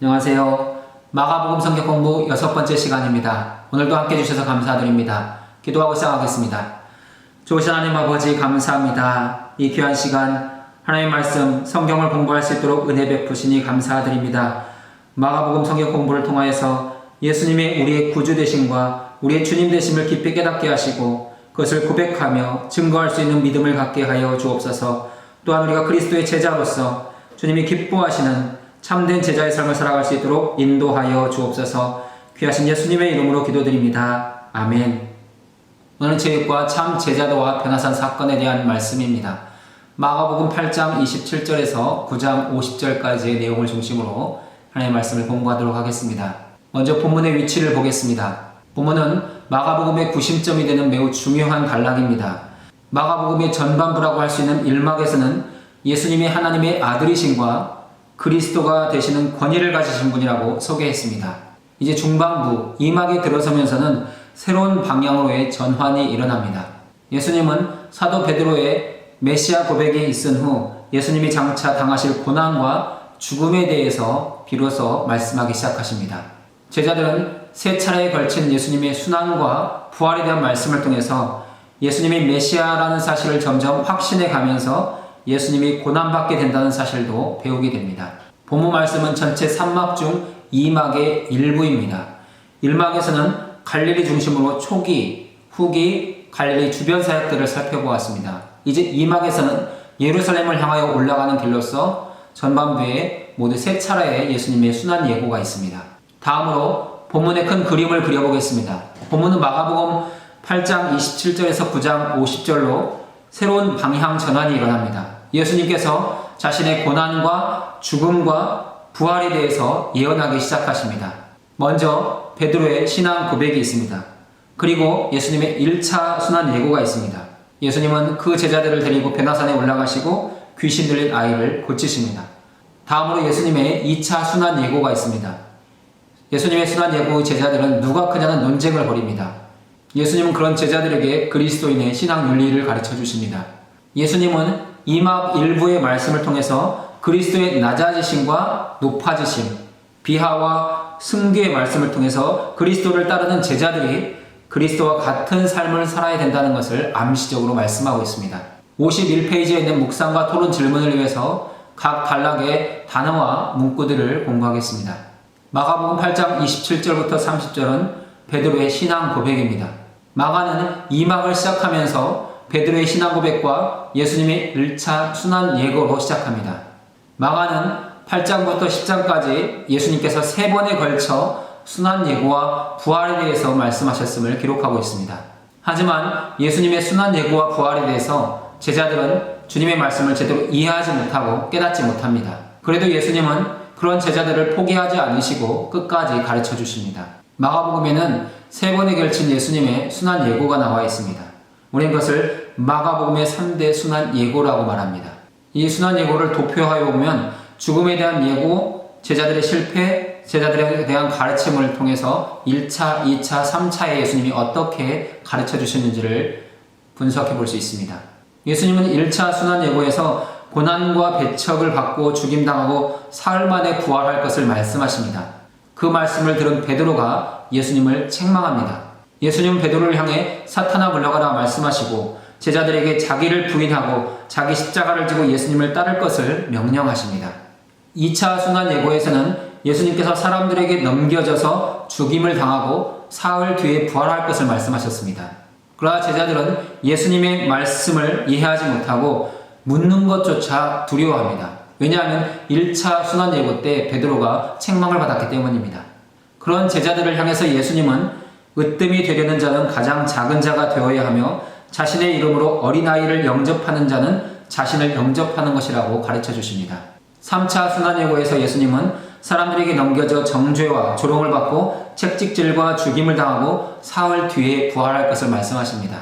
안녕하세요. 마가복음 성경 공부 6번째 시간입니다. 오늘도 함께 해주셔서 감사드립니다. 기도하고 시작하겠습니다. 좋으신 하나님 아버지 감사합니다. 이 귀한 시간 하나님의 말씀 성경을 공부할 수 있도록 은혜 베푸시니 감사드립니다. 마가복음 성경 공부를 통하여서 예수님의 우리의 구주 되심과 우리의 주님 되심을 깊이 깨닫게 하시고 그것을 고백하며 증거할 수 있는 믿음을 갖게 하여 주옵소서. 또한 우리가 그리스도의 제자로서 주님이 기뻐하시는 참된 제자의 삶을 살아갈 수 있도록 인도하여 주옵소서. 귀하신 예수님의 이름으로 기도드립니다. 아멘. 오늘은 제육과 참 제자도와 변화산 사건에 대한 말씀입니다. 마가복음 8장 27절에서 9장 50절까지의 내용을 중심으로 하나님의 말씀을 공부하도록 하겠습니다. 먼저 본문의 위치를 보겠습니다. 본문은 마가복음의 구심점이 되는 매우 중요한 단락입니다. 마가복음의 전반부라고 할 수 있는 1막에서는 예수님이 하나님의 아들이신과 그리스도가 되시는 권위를 가지신 분이라고 소개했습니다. 이제 중반부 2막에 들어서면서는 새로운 방향으로의 전환이 일어납니다. 예수님은 사도 베드로의 메시아 고백이 있은 후 예수님이 장차 당하실 고난과 죽음에 대해서 비로소 말씀하기 시작하십니다. 제자들은 세 차례에 걸친 예수님의 순환과 부활에 대한 말씀을 통해서 예수님이 메시아라는 사실을 점점 확신해 가면서 예수님이 고난받게 된다는 사실도 배우게 됩니다. 본문 말씀은 전체 3막 중 2막의 일부입니다. 1막에서는 갈릴리 중심으로 초기, 후기, 갈릴리 주변 사역들을 살펴보았습니다. 이제 2막에서는 예루살렘을 향하여 올라가는 길로서 전반부에 모두 세 차례의 예수님의 순환 예고가 있습니다. 다음으로 본문의 큰 그림을 그려보겠습니다. 본문은 마가복음 8장 27절에서 9장 50절로 새로운 방향 전환이 일어납니다. 예수님께서 자신의 고난과 죽음과 부활에 대해서 예언하기 시작하십니다. 먼저 베드로의 신앙 고백이 있습니다. 그리고 예수님의 1차 순환 예고가 있습니다. 예수님은 그 제자들을 데리고 변화산에 올라가시고 귀신 들린 아이를 고치십니다. 다음으로 예수님의 2차 순환 예고가 있습니다. 예수님의 순환 예고의 제자들은 누가 크냐는 논쟁을 벌입니다. 예수님은 그런 제자들에게 그리스도인의 신앙 윤리를 가르쳐 주십니다. 예수님은 2막 일부의 말씀을 통해서 그리스도의 낮아지심과 높아지심, 비하와 승계의 말씀을 통해서 그리스도를 따르는 제자들이 그리스도와 같은 삶을 살아야 된다는 것을 암시적으로 말씀하고 있습니다. 51페이지에 있는 묵상과 토론 질문을 위해서 각 단락의 단어와 문구들을 공부하겠습니다. 마가복음 8장 27절부터 30절은 베드로의 신앙 고백입니다. 마가는 2막을 시작하면서 베드로의 신앙 고백과 예수님의 1차 순환 예고로 시작합니다. 마가는 8장부터 10장까지 예수님께서 3번에 걸쳐 순환 예고와 부활에 대해서 말씀하셨음을 기록하고 있습니다. 하지만 예수님의 순환 예고와 부활에 대해서 제자들은 주님의 말씀을 제대로 이해하지 못하고 깨닫지 못합니다. 그래도 예수님은 그런 제자들을 포기하지 않으시고 끝까지 가르쳐 주십니다. 마가복음에는 3번에 걸친 예수님의 순환 예고가 나와 있습니다. 우리는 그것을 마가복음의 3대 순환 예고라고 말합니다. 이 순환 예고를 도표하여 보면 죽음에 대한 예고, 제자들의 실패, 제자들에 대한 가르침을 통해서 1차, 2차, 3차에 예수님이 어떻게 가르쳐 주셨는지를 분석해 볼 수 있습니다. 예수님은 1차 순환 예고에서 고난과 배척을 받고 죽임당하고 사흘 만에 부활할 것을 말씀하십니다. 그 말씀을 들은 베드로가 예수님을 책망합니다. 예수님은 베드로를 향해 사탄아 물러가라 말씀하시고 제자들에게 자기를 부인하고 자기 십자가를 지고 예수님을 따를 것을 명령하십니다. 2차 순환 예고에서는 예수님께서 사람들에게 넘겨져서 죽임을 당하고 사흘 뒤에 부활할 것을 말씀하셨습니다. 그러나 제자들은 예수님의 말씀을 이해하지 못하고 묻는 것조차 두려워합니다. 왜냐하면 1차 순환 예고 때 베드로가 책망을 받았기 때문입니다. 그런 제자들을 향해서 예수님은 으뜸이 되려는 자는 가장 작은 자가 되어야 하며 자신의 이름으로 어린아이를 영접하는 자는 자신을 영접하는 것이라고 가르쳐 주십니다. 3차 순환 예고에서 예수님은 사람들에게 넘겨져 정죄와 조롱을 받고 채찍질과 죽임을 당하고 사흘 뒤에 부활할 것을 말씀하십니다.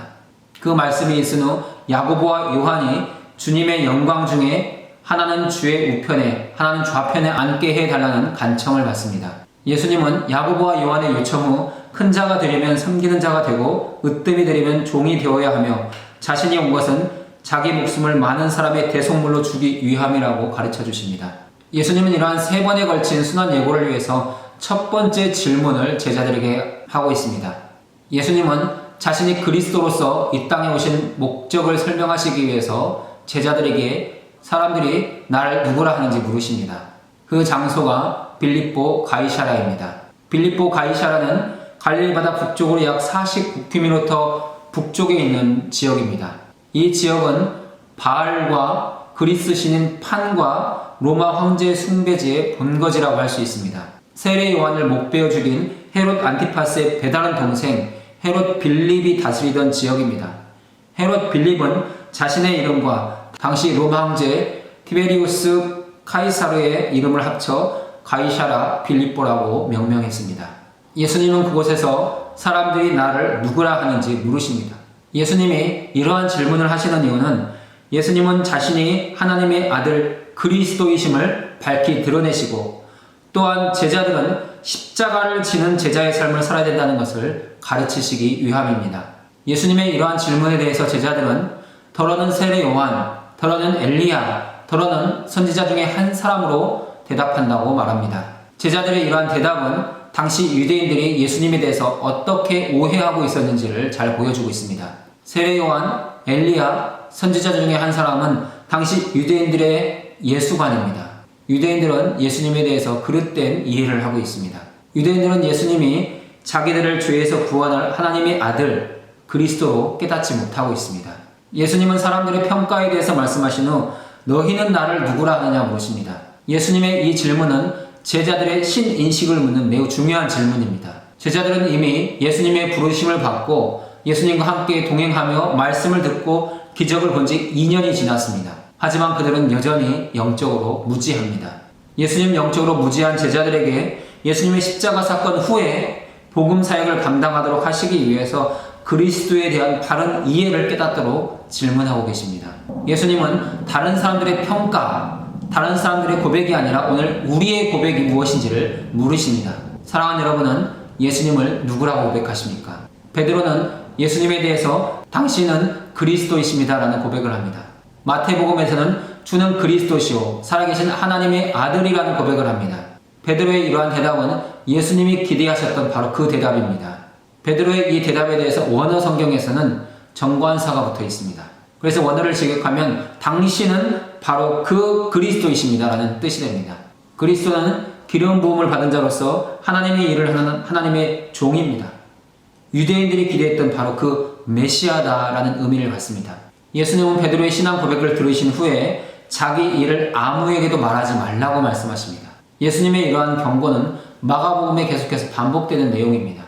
그 말씀이 있은 후 야고보와 요한이 주님의 영광 중에 하나는 주의 우편에 하나는 좌편에 앉게 해달라는 간청을 받습니다. 예수님은 야고보와 요한의 요청 후 큰 자가 되려면 섬기는 자가 되고 으뜸이 되려면 종이 되어야 하며 자신이 온 것은 자기 목숨을 많은 사람의 대속물로 주기 위함이라고 가르쳐 주십니다. 예수님은 이러한 3번에 걸친 순환 예고를 위해서 첫 번째 질문을 제자들에게 하고 있습니다. 예수님은 자신이 그리스도로서 이 땅에 오신 목적을 설명하시기 위해서 제자들에게 사람들이 나를 누구라 하는지 물으십니다. 그 장소가 빌립보 가이사라입니다. 빌립보 가이사라는 갈릴리 바다 북쪽으로 약 49km 북쪽에 있는 지역입니다. 이 지역은 바알과 그리스 신인 판과 로마 황제 숭배지의 본거지라고 할 수 있습니다. 세례 요한을 목베어 죽인 헤롯 안티파스의 배다른 동생 헤롯 빌립이 다스리던 지역입니다. 헤롯 빌립은 자신의 이름과 당시 로마 황제 티베리우스 카이사르의 이름을 합쳐 가이사라 빌립보라고 명명했습니다. 예수님은 그곳에서 사람들이 나를 누구라 하는지 물으십니다. 예수님이 이러한 질문을 하시는 이유는 예수님은 자신이 하나님의 아들 그리스도이심을 밝히 드러내시고 또한 제자들은 십자가를 지는 제자의 삶을 살아야 된다는 것을 가르치시기 위함입니다. 예수님의 이러한 질문에 대해서 제자들은 더러는 세례 요한, 더러는 엘리야, 더러는 선지자 중에 한 사람으로 대답한다고 말합니다. 제자들의 이러한 대답은 당시 유대인들이 예수님에 대해서 어떻게 오해하고 있었는지를 잘 보여주고 있습니다. 세례 요한, 엘리야, 선지자 중에 한 사람은 당시 유대인들의 예수관입니다. 유대인들은 예수님에 대해서 그릇된 이해를 하고 있습니다. 유대인들은 예수님이 자기들을 죄에서 구원할 하나님의 아들 그리스도로 깨닫지 못하고 있습니다. 예수님은 사람들의 평가에 대해서 말씀하신 후 너희는 나를 누구라 하느냐 물으십니다. 예수님의 이 질문은 제자들의 신인식을 묻는 매우 중요한 질문입니다. 제자들은 이미 예수님의 부르심을 받고 예수님과 함께 동행하며 말씀을 듣고 기적을 본 지 2년이 지났습니다. 하지만 그들은 여전히 영적으로 무지합니다. 예수님 영적으로 무지한 제자들에게 예수님의 십자가 사건 후에 복음 사역을 감당하도록 하시기 위해서 그리스도에 대한 바른 이해를 깨닫도록 질문하고 계십니다. 예수님은 다른 사람들의 평가, 다른 사람들의 고백이 아니라 오늘 우리의 고백이 무엇인지를 물으십니다. 사랑하는 여러분은 예수님을 누구라고 고백하십니까? 베드로는 예수님에 대해서 당신은 그리스도이십니다 라는 고백을 합니다. 마태복음에서는 주는 그리스도시요 살아계신 하나님의 아들이라는 고백을 합니다. 베드로의 이러한 대답은 예수님이 기대하셨던 바로 그 대답입니다. 베드로의 이 대답에 대해서 원어 성경에서는 정관사가 붙어 있습니다. 그래서 원어를 직역하면 당신은 바로 그 그리스도이십니다 라는 뜻이 됩니다. 그리스도는 기름 부음을 받은 자로서 하나님의 일을 하는 하나님의 종입니다. 유대인들이 기대했던 바로 그 메시아다라는 의미를 갖습니다. 예수님은 베드로의 신앙 고백을 들으신 후에 자기 일을 아무에게도 말하지 말라고 말씀하십니다. 예수님의 이러한 경고는 마가복음에 계속해서 반복되는 내용입니다.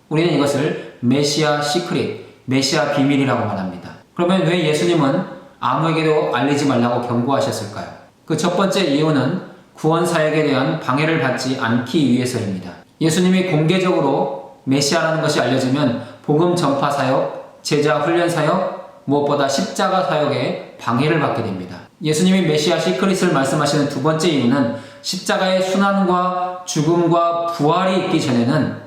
우리는 이것을 메시아 시크릿, 메시아 비밀이라고 말합니다. 그러면 왜 예수님은 아무에게도 알리지 말라고 경고하셨을까요? 그 첫 번째 이유는 구원 사역에 대한 방해를 받지 않기 위해서입니다. 예수님이 공개적으로 메시아라는 것이 알려지면 복음 전파 사역, 제자 훈련 사역, 무엇보다 십자가 사역에 방해를 받게 됩니다. 예수님이 메시아 시크릿을 말씀하시는 두 번째 이유는 십자가의 순환과 죽음과 부활이 있기 전에는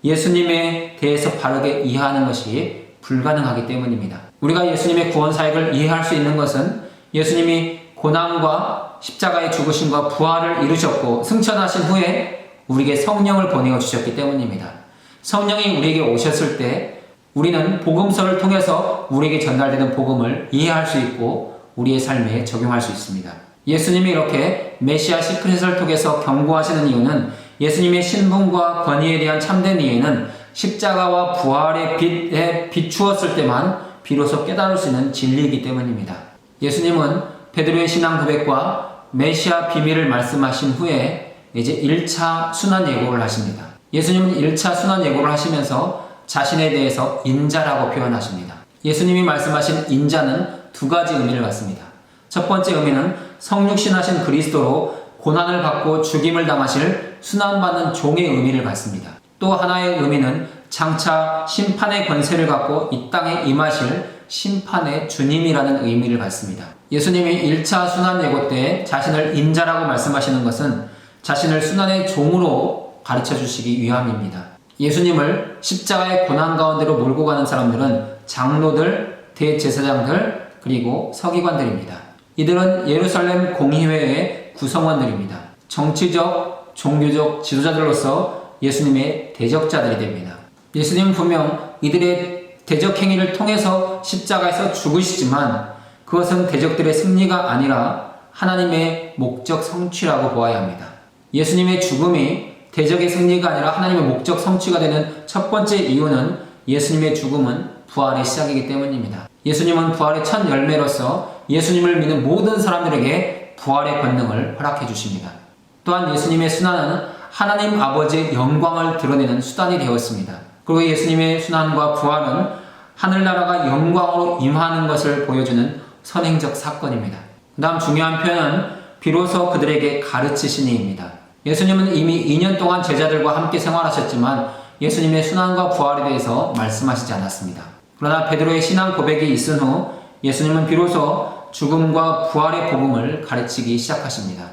예수님에 대해서 바르게 이해하는 것이 불가능하기 때문입니다. 우리가 예수님의 구원 사역을 이해할 수 있는 것은 예수님이 고난과 십자가의 죽으심과 부활을 이루셨고 승천하신 후에 우리에게 성령을 보내어 주셨기 때문입니다. 성령이 우리에게 오셨을 때 우리는 복음서를 통해서 우리에게 전달되는 복음을 이해할 수 있고 우리의 삶에 적용할 수 있습니다. 예수님이 이렇게 메시아 시크릿을 통해서 경고하시는 이유는 예수님의 신분과 권위에 대한 참된 이해는 십자가와 부활의 빛에 비추었을 때만 비로소 깨달을 수 있는 진리이기 때문입니다. 예수님은 베드로의 신앙 고백과 메시아 비밀을 말씀하신 후에 이제 1차 순환 예고를 하십니다. 예수님은 1차 순환 예고를 하시면서 자신에 대해서 인자라고 표현하십니다. 예수님이 말씀하신 인자는 두 가지 의미를 갖습니다. 첫 번째 의미는 성육신하신 그리스도로 고난을 받고 죽임을 당하실 순환받는 종의 의미를 갖습니다. 또 하나의 의미는 장차 심판의 권세를 갖고 이 땅에 임하실 심판의 주님이라는 의미를 갖습니다. 예수님이 1차 순환 예고 때 자신을 인자라고 말씀하시는 것은 자신을 순환의 종으로 가르쳐 주시기 위함입니다. 예수님을 십자가의 고난 가운데로 몰고 가는 사람들은 장로들, 대제사장들, 그리고 서기관들입니다. 이들은 예루살렘 공의회의 구성원들입니다. 정치적, 종교적 지도자들로서 예수님의 대적자들이 됩니다. 예수님은 분명 이들의 대적 행위를 통해서 십자가에서 죽으시지만 그것은 대적들의 승리가 아니라 하나님의 목적 성취라고 보아야 합니다. 예수님의 죽음이 대적의 승리가 아니라 하나님의 목적 성취가 되는 첫 번째 이유는 예수님의 죽음은 부활의 시작이기 때문입니다. 예수님은 부활의 첫 열매로서 예수님을 믿는 모든 사람들에게 부활의 권능을 허락해 주십니다. 또한 예수님의 순환은 하나님 아버지의 영광을 드러내는 수단이 되었습니다. 그리고 예수님의 순환과 부활은 하늘나라가 영광으로 임하는 것을 보여주는 선행적 사건입니다. 그 다음 중요한 표현은 비로소 그들에게 가르치시니입니다. 예수님은 이미 2년 동안 제자들과 함께 생활하셨지만 예수님의 순환과 부활에 대해서 말씀하시지 않았습니다. 그러나 베드로의 신앙 고백이 있은 후 예수님은 비로소 죽음과 부활의 복음을 가르치기 시작하십니다.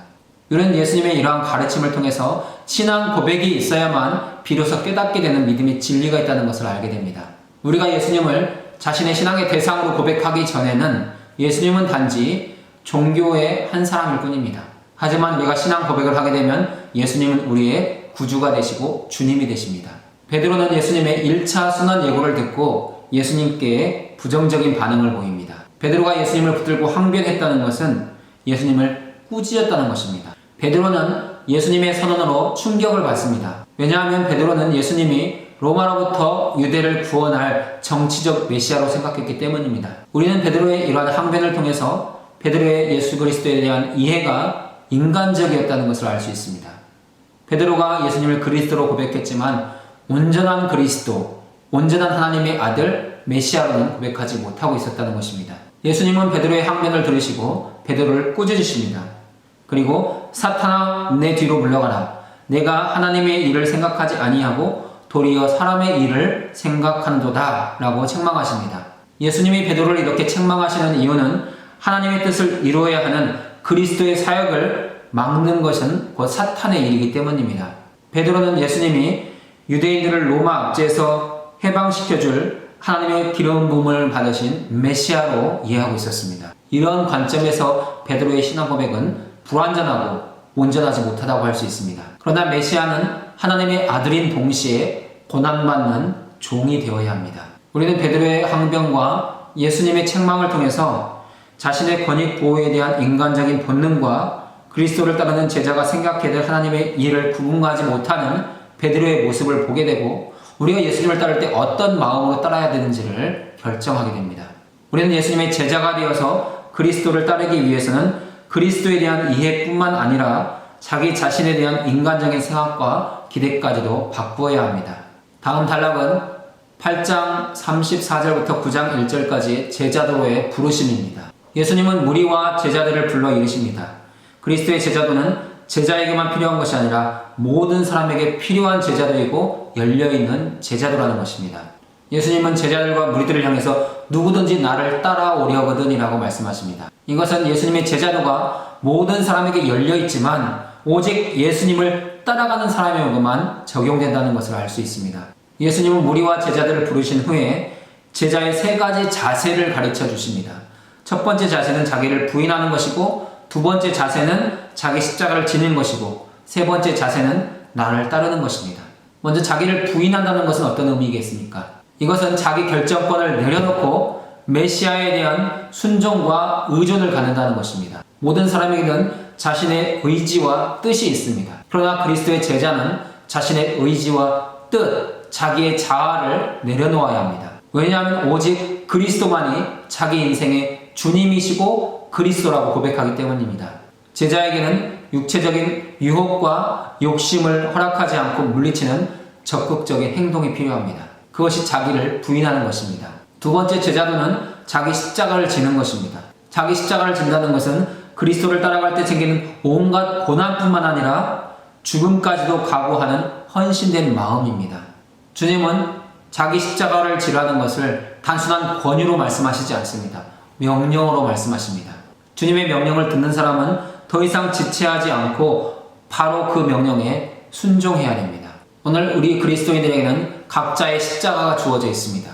우리는 예수님의 이러한 가르침을 통해서 신앙 고백이 있어야만 비로소 깨닫게 되는 믿음의 진리가 있다는 것을 알게 됩니다. 우리가 예수님을 자신의 신앙의 대상으로 고백하기 전에는 예수님은 단지 종교의 한 사람일 뿐입니다. 하지만 우리가 신앙 고백을 하게 되면 예수님은 우리의 구주가 되시고 주님이 되십니다. 베드로는 예수님의 1차 순환 예고를 듣고 예수님께 부정적인 반응을 보입니다. 베드로가 예수님을 붙들고 항변했다는 것은 예수님을 꾸짖었다는 것입니다. 베드로는 예수님의 선언으로 충격을 받습니다. 왜냐하면 베드로는 예수님이 로마로부터 유대를 구원할 정치적 메시아로 생각했기 때문입니다. 우리는 베드로의 이러한 항변을 통해서 베드로의 예수 그리스도에 대한 이해가 인간적이었다는 것을 알 수 있습니다. 베드로가 예수님을 그리스도로 고백했지만 온전한 그리스도, 온전한 하나님의 아들 메시아로는 고백하지 못하고 있었다는 것입니다. 예수님은 베드로의 항변을 들으시고 베드로를 꾸짖으십니다. 그리고 사탄아 내 뒤로 물러가라. 내가 하나님의 일을 생각하지 아니하고 도리어 사람의 일을 생각하는도다 라고 책망하십니다. 예수님이 베드로를 이렇게 책망하시는 이유는 하나님의 뜻을 이루어야 하는 그리스도의 사역을 막는 것은 곧 사탄의 일이기 때문입니다. 베드로는 예수님이 유대인들을 로마 압제에서 해방시켜줄 하나님의 기름 부음을 받으신 메시아로 이해하고 있었습니다. 이런 관점에서 베드로의 신앙 고백은 불완전하고 온전하지 못하다고 할 수 있습니다. 그러나 메시아는 하나님의 아들인 동시에 고난받는 종이 되어야 합니다. 우리는 베드로의 항변과 예수님의 책망을 통해서 자신의 권익 보호에 대한 인간적인 본능과 그리스도를 따르는 제자가 생각해야 될 하나님의 일을 구분하지 못하는 베드로의 모습을 보게 되고 우리가 예수님을 따를 때 어떤 마음으로 따라야 되는지를 결정하게 됩니다. 우리는 예수님의 제자가 되어서 그리스도를 따르기 위해서는 그리스도에 대한 이해뿐만 아니라 자기 자신에 대한 인간적인 생각과 기대까지도 바꾸어야 합니다. 다음 단락은 8장 34절부터 9장 1절까지의 제자도의 부르심입니다. 예수님은 무리와 제자들을 불러 이르십니다. 그리스도의 제자도는 제자에게만 필요한 것이 아니라 모든 사람에게 필요한 제자도이고 열려있는 제자도라는 것입니다. 예수님은 제자들과 무리들을 향해서 누구든지 나를 따라오려거든 이라고 말씀하십니다. 이것은 예수님의 제자도가 모든 사람에게 열려있지만 오직 예수님을 따라가는 사람에게만 적용된다는 것을 알 수 있습니다. 예수님은 무리와 제자들을 부르신 후에 제자의 3가지 자세를 가르쳐 주십니다. 첫 번째 자세는 자기를 부인하는 것이고 두 번째 자세는 자기 십자가를 지는 것이고 세 번째 자세는 나를 따르는 것입니다. 먼저 자기를 부인한다는 것은 어떤 의미겠습니까? 이것은 자기 결정권을 내려놓고 메시아에 대한 순종과 의존을 갖는다는 것입니다. 모든 사람에게는 자신의 의지와 뜻이 있습니다. 그러나 그리스도의 제자는 자신의 의지와 뜻, 자기의 자아를 내려놓아야 합니다. 왜냐하면 오직 그리스도만이 자기 인생의 주님이시고 그리스도라고 고백하기 때문입니다. 제자에게는 육체적인 유혹과 욕심을 허락하지 않고 물리치는 적극적인 행동이 필요합니다. 그것이 자기를 부인하는 것입니다. 두 번째 제자도는 자기 십자가를 지는 것입니다. 자기 십자가를 진다는 것은 그리스도를 따라갈 때 생기는 온갖 고난뿐만 아니라 죽음까지도 각오하는 헌신된 마음입니다. 주님은 자기 십자가를 지라는 것을 단순한 권유로 말씀하시지 않습니다. 명령으로 말씀하십니다. 주님의 명령을 듣는 사람은 더 이상 지체하지 않고 바로 그 명령에 순종해야 됩니다. 오늘 우리 그리스도인들에게는 각자의 십자가가 주어져 있습니다.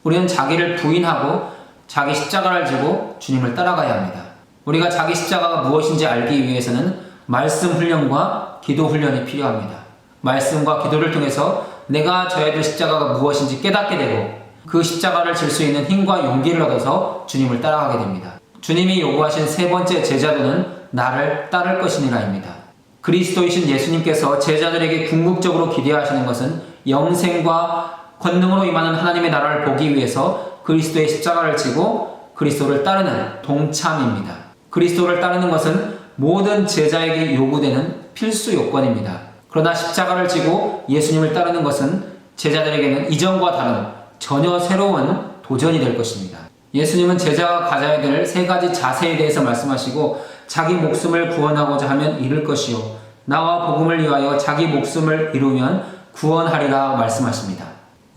우리는 자기를 부인하고 자기 십자가를 지고 주님을 따라가야 합니다. 우리가 자기 십자가가 무엇인지 알기 위해서는 말씀 훈련과 기도 훈련이 필요합니다. 말씀과 기도를 통해서 내가 져야 될 십자가가 무엇인지 깨닫게 되고 그 십자가를 질 수 있는 힘과 용기를 얻어서 주님을 따라가게 됩니다. 주님이 요구하신 세 번째 제자도는 나를 따를 것이니라입니다. 그리스도이신 예수님께서 제자들에게 궁극적으로 기대하시는 것은 영생과 권능으로 임하는 하나님의 나라를 보기 위해서 그리스도의 십자가를 지고 그리스도를 따르는 동참입니다. 그리스도를 따르는 것은 모든 제자에게 요구되는 필수 요건입니다. 그러나 십자가를 지고 예수님을 따르는 것은 제자들에게는 이전과 다른 전혀 새로운 도전이 될 것입니다. 예수님은 제자가 가져야 될 세 가지 자세에 대해서 말씀하시고 자기 목숨을 구원하고자 하면 잃을 것이요 나와 복음을 위하여 자기 목숨을 잃으면 구원하리라 말씀하십니다.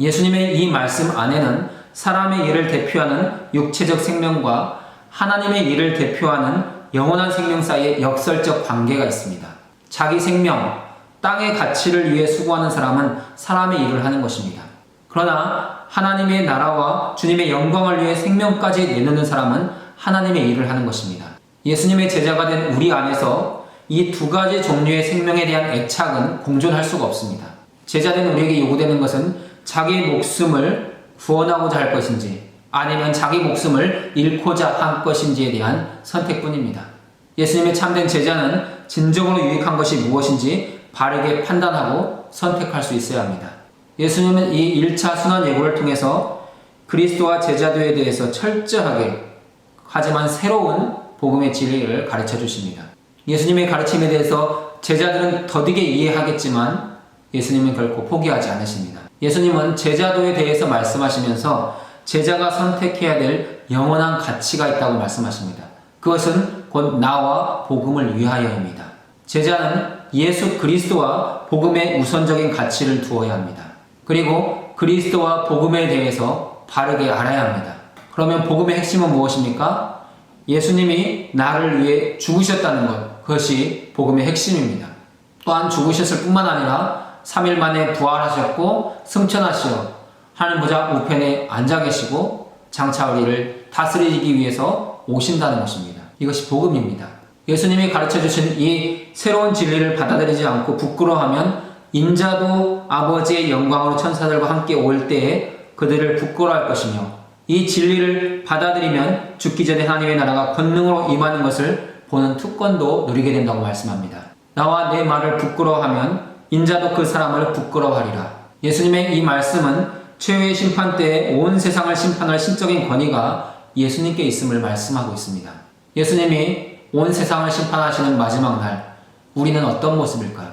예수님의 이 말씀 안에는 사람의 일을 대표하는 육체적 생명과 하나님의 일을 대표하는 영원한 생명 사이의 역설적 관계가 있습니다. 자기 생명, 땅의 가치를 위해 수고하는 사람은 사람의 일을 하는 것입니다. 그러나 하나님의 나라와 주님의 영광을 위해 생명까지 내놓는 사람은 하나님의 일을 하는 것입니다. 예수님의 제자가 된 우리 안에서 이 두 가지 종류의 생명에 대한 애착은 공존할 수가 없습니다. 제자된 우리에게 요구되는 것은 자기 목숨을 구원하고자 할 것인지 아니면 자기 목숨을 잃고자 할 것인지에 대한 선택뿐입니다. 예수님의 참된 제자는 진정으로 유익한 것이 무엇인지 바르게 판단하고 선택할 수 있어야 합니다. 예수님은 이 1차 순환 예고를 통해서 그리스도와 제자도에 대해서 철저하게 하지만 새로운 복음의 진리를 가르쳐 주십니다. 예수님의 가르침에 대해서 제자들은 더디게 이해하겠지만 예수님은 결코 포기하지 않으십니다. 예수님은 제자도에 대해서 말씀하시면서 제자가 선택해야 될 영원한 가치가 있다고 말씀하십니다. 그것은 곧 나와 복음을 위하여입니다. 제자는 예수 그리스도와 복음의 우선적인 가치를 두어야 합니다. 그리고 그리스도와 복음에 대해서 바르게 알아야 합니다. 그러면 복음의 핵심은 무엇입니까? 예수님이 나를 위해 죽으셨다는 것, 그것이 복음의 핵심입니다. 또한 죽으셨을 뿐만 아니라 3일 만에 부활하셨고 승천하시어 하나님 보좌 우편에 앉아 계시고 장차 우리를 다스리기 위해서 오신다는 것입니다. 이것이 복음입니다. 예수님이 가르쳐 주신 이 새로운 진리를 받아들이지 않고 부끄러워하면 인자도 아버지의 영광으로 천사들과 함께 올 때에 그들을 부끄러워할 것이며 이 진리를 받아들이면 죽기 전에 하나님의 나라가 권능으로 임하는 것을 보는 특권도 누리게 된다고 말씀합니다. 나와 내 말을 부끄러워하면 인자도 그 사람을 부끄러워하리라. 예수님의 이 말씀은 최후의 심판 때에 온 세상을 심판할 신적인 권위가 예수님께 있음을 말씀하고 있습니다. 예수님이 온 세상을 심판하시는 마지막 날 우리는 어떤 모습일까요?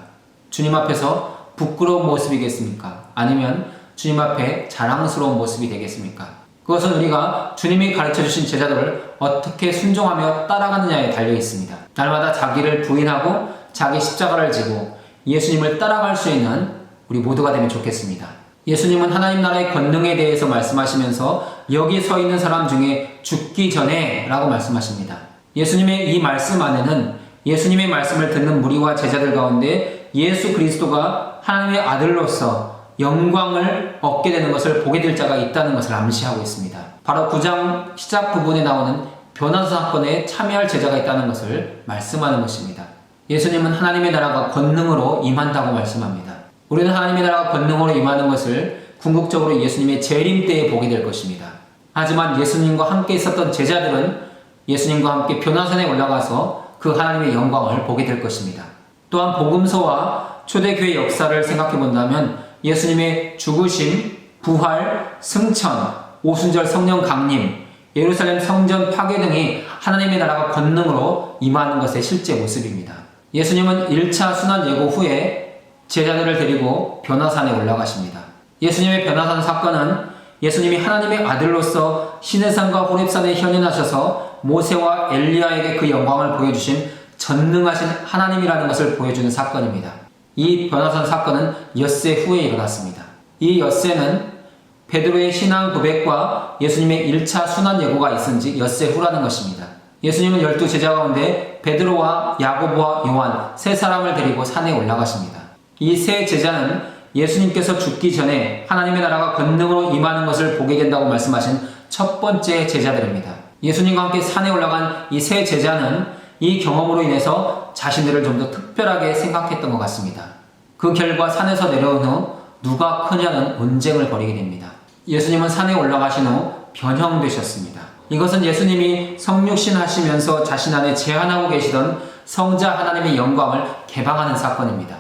주님 앞에서 부끄러운 모습이겠습니까? 아니면 주님 앞에 자랑스러운 모습이 되겠습니까? 그것은 우리가 주님이 가르쳐주신 제자들을 어떻게 순종하며 따라가느냐에 달려 있습니다. 날마다 자기를 부인하고 자기 십자가를 지고 예수님을 따라갈 수 있는 우리 모두가 되면 좋겠습니다. 예수님은 하나님 나라의 권능에 대해서 말씀하시면서 여기 서 있는 사람 중에 죽기 전에 라고 말씀하십니다. 예수님의 이 말씀 안에는 예수님의 말씀을 듣는 무리와 제자들 가운데 예수 그리스도가 하나님의 아들로서 영광을 얻게 되는 것을 보게 될 자가 있다는 것을 암시하고 있습니다. 바로 9장 시작 부분에 나오는 변화사 사건에 참여할 제자가 있다는 것을 말씀하는 것입니다. 예수님은 하나님의 나라가 권능으로 임한다고 말씀합니다. 우리는 하나님의 나라가 권능으로 임하는 것을 궁극적으로 예수님의 재림 때에 보게 될 것입니다. 하지만 예수님과 함께 있었던 제자들은 예수님과 함께 변화산에 올라가서 그 하나님의 영광을 보게 될 것입니다. 또한 복음서와 초대교회 역사를 생각해 본다면 예수님의 죽으심, 부활, 승천, 오순절 성령 강림, 예루살렘 성전 파괴 등이 하나님의 나라가 권능으로 임하는 것의 실제 모습입니다. 예수님은 1차 순환 예고 후에 제자들을 데리고 변화산에 올라가십니다. 예수님의 변화산 사건은 예수님이 하나님의 아들로서 시내산과 호렙산에 현현하셔서 모세와 엘리야에게 그 영광을 보여주신 전능하신 하나님이라는 것을 보여주는 사건입니다. 이 변화산 사건은 엿새 후에 일어났습니다. 이 엿새는 베드로의 신앙 고백과 예수님의 1차 순환 예고가 있은 지 엿새 후라는 것입니다. 예수님은 12 제자 가운데 베드로와 야고보와 요한 세 사람을 데리고 산에 올라가십니다. 이 세 제자는 예수님께서 죽기 전에 하나님의 나라가 권능으로 임하는 것을 보게 된다고 말씀하신 첫 번째 제자들입니다. 예수님과 함께 산에 올라간 이 세 제자는 이 경험으로 인해서 자신들을 좀 더 특별하게 생각했던 것 같습니다. 그 결과 산에서 내려온 후 누가 크냐는 논쟁을 벌이게 됩니다. 예수님은 산에 올라가신 후 변형되셨습니다. 이것은 예수님이 성육신 하시면서 자신 안에 제한하고 계시던 성자 하나님의 영광을 개방하는 사건입니다.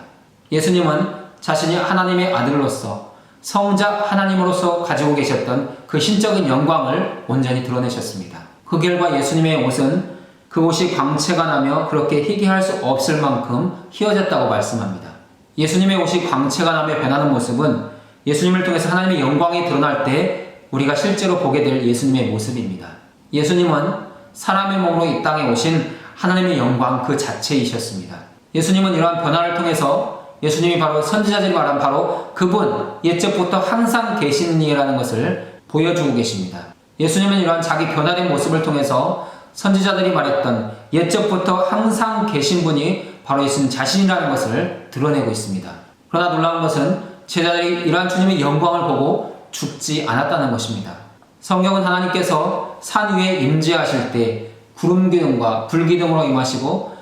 예수님은 자신이 하나님의 아들로서 성자 하나님으로서 가지고 계셨던 그 신적인 영광을 온전히 드러내셨습니다. 그 결과 예수님의 옷은 그 옷이 광채가 나며 그렇게 희귀할 수 없을 만큼 휘어졌다고 말씀합니다. 예수님의 옷이 광채가 나며 변하는 모습은 예수님을 통해서 하나님의 영광이 드러날 때 우리가 실제로 보게 될 예수님의 모습입니다. 예수님은 사람의 몸으로 이 땅에 오신 하나님의 영광 그 자체이셨습니다. 예수님은 이러한 변화를 통해서 예수님이 바로 선지자들이 말한 바로 그분, 옛적부터 항상 계시는 이라는 것을 보여주고 계십니다. 예수님은 이러한 자기 변화된 모습을 통해서 선지자들이 말했던 옛적부터 항상 계신 분이 바로 예수님 자신이라는 것을 드러내고 있습니다. 그러나 놀라운 것은 제자들이 이러한 주님의 영광을 보고 죽지 않았다는 것입니다. 성경은 하나님께서 산 위에 임재하실 때 구름 기둥과 불 기둥으로 임하시고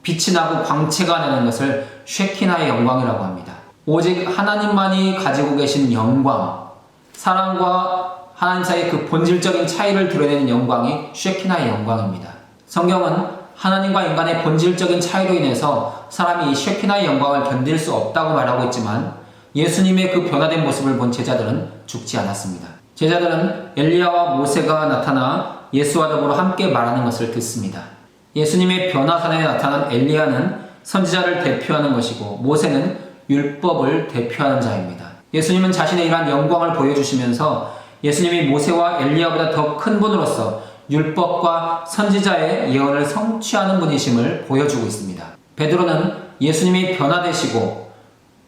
빛이 나고 광채가 나는 것을 쉐키나의 영광이라고 합니다. 오직 하나님만이 가지고 계신 영광, 사람과 하나님 사이의 그 본질적인 차이를 드러내는 영광이 쉐키나의 영광입니다. 성경은 하나님과 인간의 본질적인 차이로 인해서 사람이 이 쉐키나의 영광을 견딜 수 없다고 말하고 있지만 예수님의 그 변화된 모습을 본 제자들은 죽지 않았습니다. 제자들은 엘리야와 모세가 나타나 예수와 더불어 함께 말하는 것을 듣습니다. 예수님의 변화산에 나타난 엘리야는 선지자를 대표하는 것이고 모세는 율법을 대표하는 자입니다. 예수님은 자신의 이러한 영광을 보여주시면서 예수님이 모세와 엘리야보다 더 큰 분으로서 율법과 선지자의 예언을 성취하는 분이심을 보여주고 있습니다. 베드로는 예수님이 변화되시고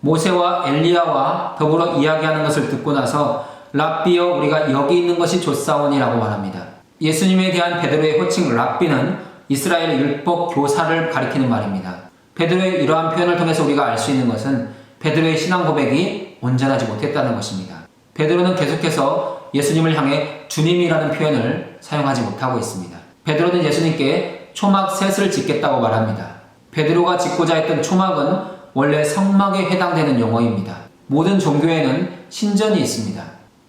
모세와 엘리야와 더불어 이야기하는 것을 듣고 나서 랍비여 우리가 여기 있는 것이 좋사오니라고 말합니다. 예수님에 대한 베드로의 호칭 랍비는 이스라엘의 율법 교사를 가리키는 말입니다. 베드로의 이러한 표현을 통해서 우리가 알 수 있는 것은 베드로의 신앙 고백이 온전하지 못했다는 것입니다. 베드로는 계속해서 예수님을 향해 주님이라는 표현을 사용하지 못하고 있습니다. 베드로는 예수님께 초막 셋을 짓겠다고 말합니다. 베드로가 짓고자 했던 초막은 원래 성막에 해당되는 용어입니다. 모든 종교에는 신전이 있습니다.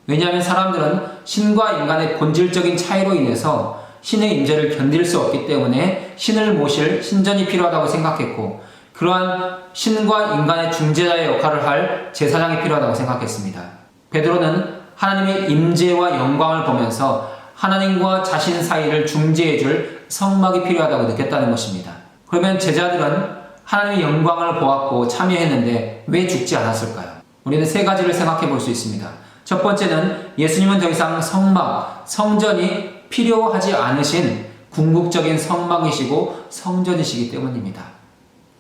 왜냐하면 사람들은 신과 인간의 본질적인 차이로 인해서 신의 임재를 견딜 수 없기 때문에 신을 모실 신전이 필요하다고 생각했고 그러한 신과 인간의 중재자의 역할을 할 제사장이 필요하다고 생각했습니다. 베드로는 하나님의 임재와 영광을 보면서 하나님과 자신 사이를 중재해줄 성막이 필요하다고 느꼈다는 것입니다. 그러면 제자들은 하나님의 영광을 보았고 참여했는데 왜 죽지 않았을까요? 우리는 세 가지를 생각해 볼 수 있습니다. 첫 번째는 예수님은 더 이상 성막, 성전이 필요하지 않으신 궁극적인 성막이시고 성전이시기 때문입니다.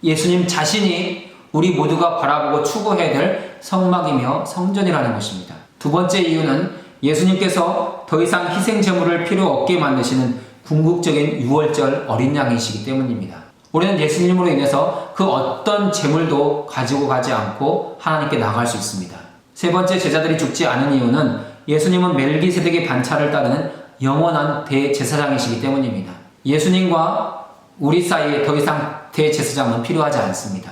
예수님 자신이 우리 모두가 바라보고 추구해야 될 성막이며 성전이라는 것입니다. 두 번째 이유는 예수님께서 더 이상 희생 제물을 필요 없게 만드시는 궁극적인 유월절 어린 양이시기 때문입니다. 우리는 예수님으로 인해서 그 어떤 제물도 가지고 가지 않고 하나님께 나갈 수 있습니다. 세 번째 제자들이 죽지 않은 이유는 예수님은 멜기세덱의 반차를 따르는 영원한 대제사장이시기 때문입니다. 예수님과 우리 사이에 더 이상 대제사장은 필요하지 않습니다.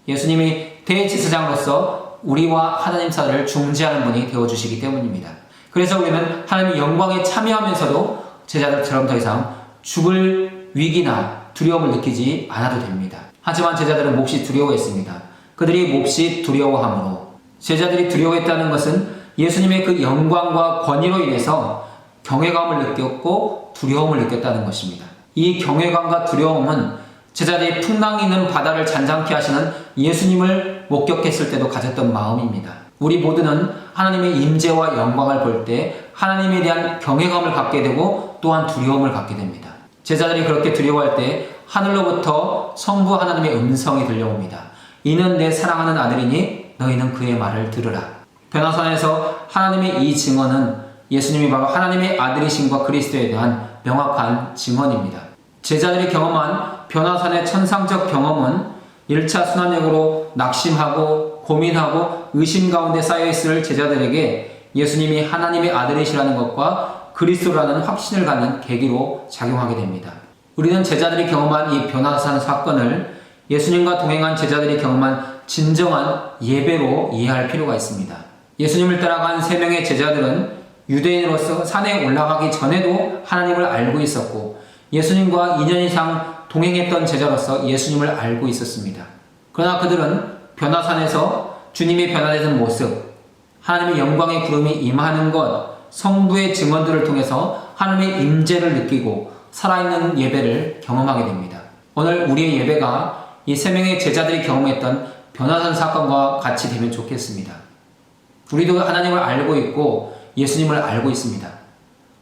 예수님이 대제사장으로서 우리와 하나님 사이를 중재하는 분이 되어주시기 때문입니다. 그래서 우리는 하나님의 영광에 참여하면서도 제자들처럼 더 이상 죽을 위기나 두려움을 느끼지 않아도 됩니다. 하지만 제자들은 몹시 두려워했습니다. 그들이 몹시 두려워함으로 제자들이 두려워했다는 것은 예수님의 그 영광과 권위로 인해서 경외감을 느꼈고 두려움을 느꼈다는 것입니다. 이 경외감과 두려움은 제자들이 풍랑이 있는 바다를 잔잔케 하시는 예수님을 목격했을 때도 가졌던 마음입니다. 우리 모두는 하나님의 임재와 영광을 볼 때 하나님에 대한 경외감을 갖게 되고 또한 두려움을 갖게 됩니다. 제자들이 그렇게 두려워할 때 하늘로부터 성부 하나님의 음성이 들려옵니다. 이는 내 사랑하는 아들이니 너희는 그의 말을 들으라. 변화산에서 하나님의 이 증언은 예수님이 바로 하나님의 아들이신과 그리스도에 대한 명확한 증언입니다. 제자들이 경험한 변화산의 천상적 경험은 1차 순환역으로 낙심하고 고민하고 의심 가운데 쌓여있을 제자들에게 예수님이 하나님의 아들이시라는 것과 그리스도라는 확신을 갖는 계기로 작용하게 됩니다. 우리는 제자들이 경험한 이 변화산 사건을 예수님과 동행한 제자들이 경험한 진정한 예배로 이해할 필요가 있습니다. 예수님을 따라간 3명의 제자들은 유대인으로서 산에 올라가기 전에도 하나님을 알고 있었고 예수님과 2년 이상 동행했던 제자로서 예수님을 알고 있었습니다. 그러나 그들은 변화산에서 주님의 변화되는 모습, 하나님의 영광의 구름이 임하는 것, 성부의 증언들을 통해서 하나님의 임재를 느끼고 살아있는 예배를 경험하게 됩니다. 오늘 우리의 예배가 이 3명의 제자들이 경험했던 변화산 사건과 같이 되면 좋겠습니다. 우리도 하나님을 알고 있고 예수님을 알고 있습니다.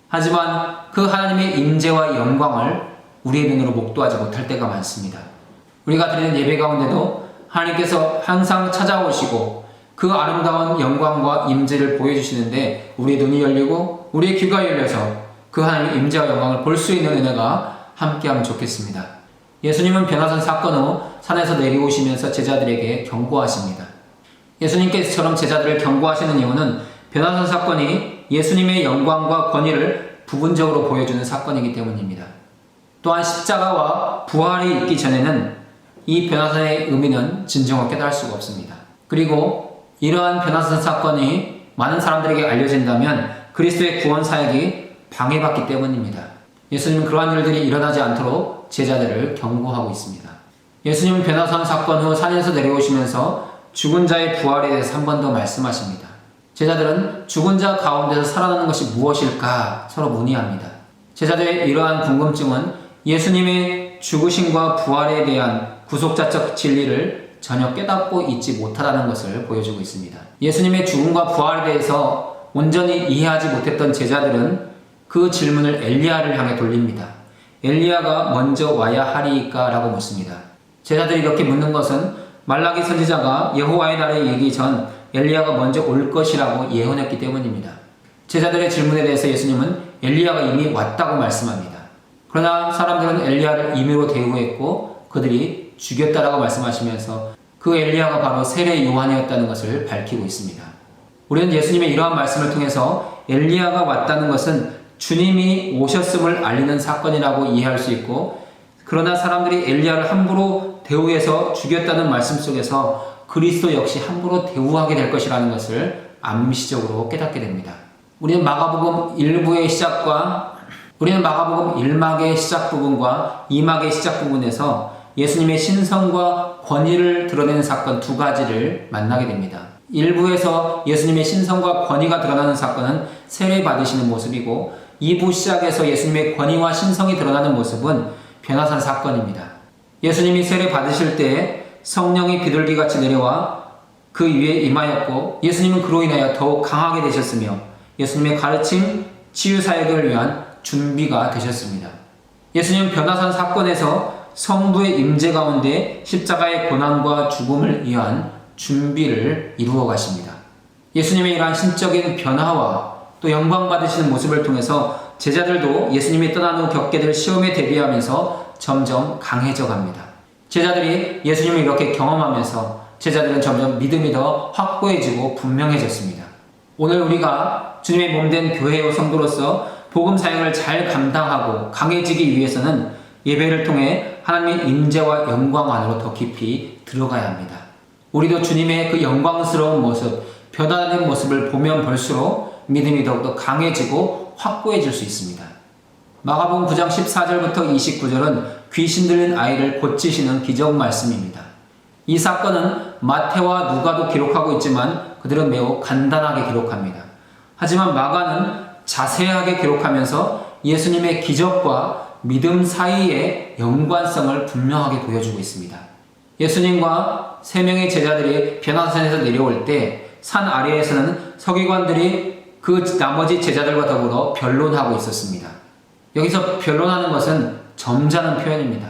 하지만 그 하나님의 임재와 영광을 우리의 눈으로 목도하지 못할 때가 많습니다. 우리가 드리는 예배 가운데도 하나님께서 항상 찾아오시고 그 아름다운 영광과 임재를 보여주시는데 우리의 눈이 열리고 우리의 귀가 열려서 그 하나님의 임재와 영광을 볼 수 있는 은혜가 함께하면 좋겠습니다. 예수님은 변화산 사건 후 산에서 내려오시면서 제자들에게 경고하십니다. 예수님께서처럼 제자들을 경고하시는 이유는 변화산 사건이 예수님의 영광과 권위를 부분적으로 보여주는 사건이기 때문입니다. 또한 십자가와 부활이 있기 전에는 이 변화산의 의미는 진정으로 깨달을 수가 없습니다. 그리고 이러한 변화산 사건이 많은 사람들에게 알려진다면 그리스도의 구원 사역이 방해받기 때문입니다. 예수님은 그러한 일들이 일어나지 않도록 제자들을 경고하고 있습니다. 예수님은 변화산 사건 후 산에서 내려오시면서 죽은 자의 부활에 대해서 한 번 더 말씀하십니다. 제자들은 죽은 자 가운데서 살아나는 것이 무엇일까 서로 문의합니다. 제자들의 이러한 궁금증은 예수님의 죽으심과 부활에 대한 구속자적 진리를 전혀 깨닫고 있지 못하다는 것을 보여주고 있습니다. 예수님의 죽음과 부활에 대해서 온전히 이해하지 못했던 제자들은 그 질문을 엘리야를 향해 돌립니다. 엘리야가 먼저 와야 하리이까? 라고 묻습니다. 제자들이 이렇게 묻는 것은 말라기 선지자가 여호와의 날에 이르기 전 엘리야가 먼저 올 것이라고 예언했기 때문입니다. 제자들의 질문에 대해서 예수님은 엘리야가 이미 왔다고 말씀합니다. 그러나 사람들은 엘리야를 임의로 대우했고 그들이 죽였다라고 말씀하시면서 그 엘리야가 바로 세례 요한이었다는 것을 밝히고 있습니다. 우리는 예수님의 이러한 말씀을 통해서 엘리야가 왔다는 것은 주님이 오셨음을 알리는 사건이라고 이해할 수 있고, 그러나 사람들이 엘리야를 함부로 대우해서 죽였다는 말씀 속에서 그리스도 역시 함부로 대우하게 될 것이라는 것을 암시적으로 깨닫게 됩니다. 우리는 마가복음 1부의 시작과 마가복음 1막의 시작 부분과 2막의 시작 부분에서 예수님의 신성과 권위를 드러내는 사건 2가지를 만나게 됩니다. 1부에서 예수님의 신성과 권위가 드러나는 사건은 세례 받으시는 모습이고 2부 시작에서 예수님의 권위와 신성이 드러나는 모습은 변화산 사건입니다. 예수님이 세례 받으실 때 성령이 비둘기같이 내려와 그 위에 임하였고 예수님은 그로 인하여 더욱 강하게 되셨으며 예수님의 가르침, 치유사역을 위한 준비가 되셨습니다. 예수님은 변화산 사건에서 성부의 임재 가운데 십자가의 고난과 죽음을 위한 준비를 이루어 가십니다. 예수님의 이러한 신적인 변화와 또 영광 받으시는 모습을 통해서 제자들도 예수님이 떠난 후 겪게 될 시험에 대비하면서 점점 강해져 갑니다. 제자들이 예수님을 이렇게 경험하면서 제자들은 점점 믿음이 더 확고해지고 분명해졌습니다. 오늘 우리가 주님의 몸된 교회의 성도로서 복음 사역을 잘 감당하고 강해지기 위해서는 예배를 통해 하나님의 임재와 영광 안으로 더 깊이 들어가야 합니다. 우리도 주님의 그 영광스러운 모습, 변화된 모습을 보면 볼수록 믿음이 더욱더 강해지고 확고해질 수 있습니다. 마가복음 9장 14절부터 29절은 귀신 들린 아이를 고치시는 기적 말씀입니다. 이 사건은 마태와 누가도 기록하고 있지만 그들은 매우 간단하게 기록합니다. 하지만 마가는 자세하게 기록하면서 예수님의 기적과 믿음 사이의 연관성을 분명하게 보여주고 있습니다. 예수님과 3명의 제자들이 변화산에서 내려올 때 산 아래에서는 서기관들이 그 나머지 제자들과 더불어 변론하고 있었습니다. 여기서 변론하는 것은 점잖은 표현입니다.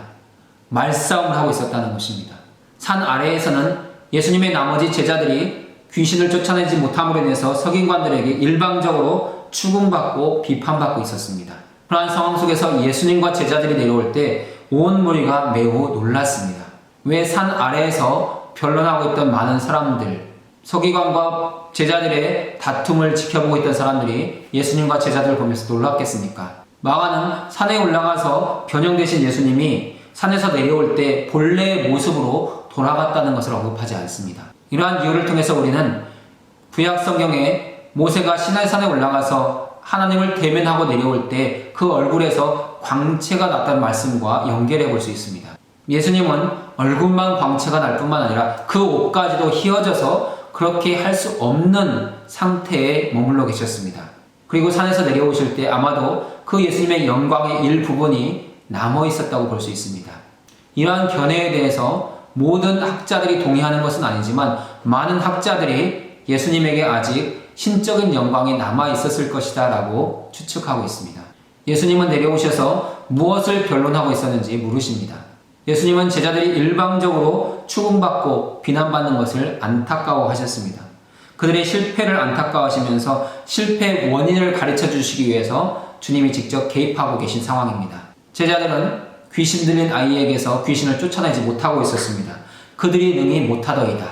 말싸움을 하고 있었다는 것입니다. 산 아래에서는 예수님의 나머지 제자들이 귀신을 쫓아내지 못함으로 인해서 서기관들에게 일방적으로 추궁받고 비판받고 있었습니다. 그러한 상황 속에서 예수님과 제자들이 내려올 때 온 무리가 매우 놀랐습니다. 왜 산 아래에서 변론하고 있던 많은 사람들, 서기관과 제자들의 다툼을 지켜보고 있던 사람들이 예수님과 제자들을 보면서 놀랐겠습니까? 마가는 산에 올라가서 변형되신 예수님이 산에서 내려올 때 본래의 모습으로 돌아갔다는 것을 언급하지 않습니다. 이러한 이유를 통해서 우리는 구약 성경에 모세가 시내산에 올라가서 하나님을 대면하고 내려올 때 그 얼굴에서 광채가 났다는 말씀과 연결해 볼 수 있습니다. 예수님은 얼굴만 광채가 날 뿐만 아니라 그 옷까지도 휘어져서 그렇게 할 수 없는 상태에 머물러 계셨습니다. 그리고 산에서 내려오실 때 아마도 그 예수님의 영광의 일부분이 남아 있었다고 볼 수 있습니다. 이러한 견해에 대해서 모든 학자들이 동의하는 것은 아니지만 많은 학자들이 예수님에게 아직 신적인 영광이 남아 있었을 것이다 라고 추측하고 있습니다. 예수님은 내려오셔서 무엇을 변론하고 있었는지 물으십니다. 예수님은 제자들이 일방적으로 추궁받고 비난받는 것을 안타까워하셨습니다. 그들의 실패를 안타까워하시면서 실패의 원인을 가르쳐 주시기 위해서 주님이 직접 개입하고 계신 상황입니다. 제자들은 귀신 들린 아이에게서 귀신을 쫓아내지 못하고 있었습니다. 그들이 능히 못하더이다.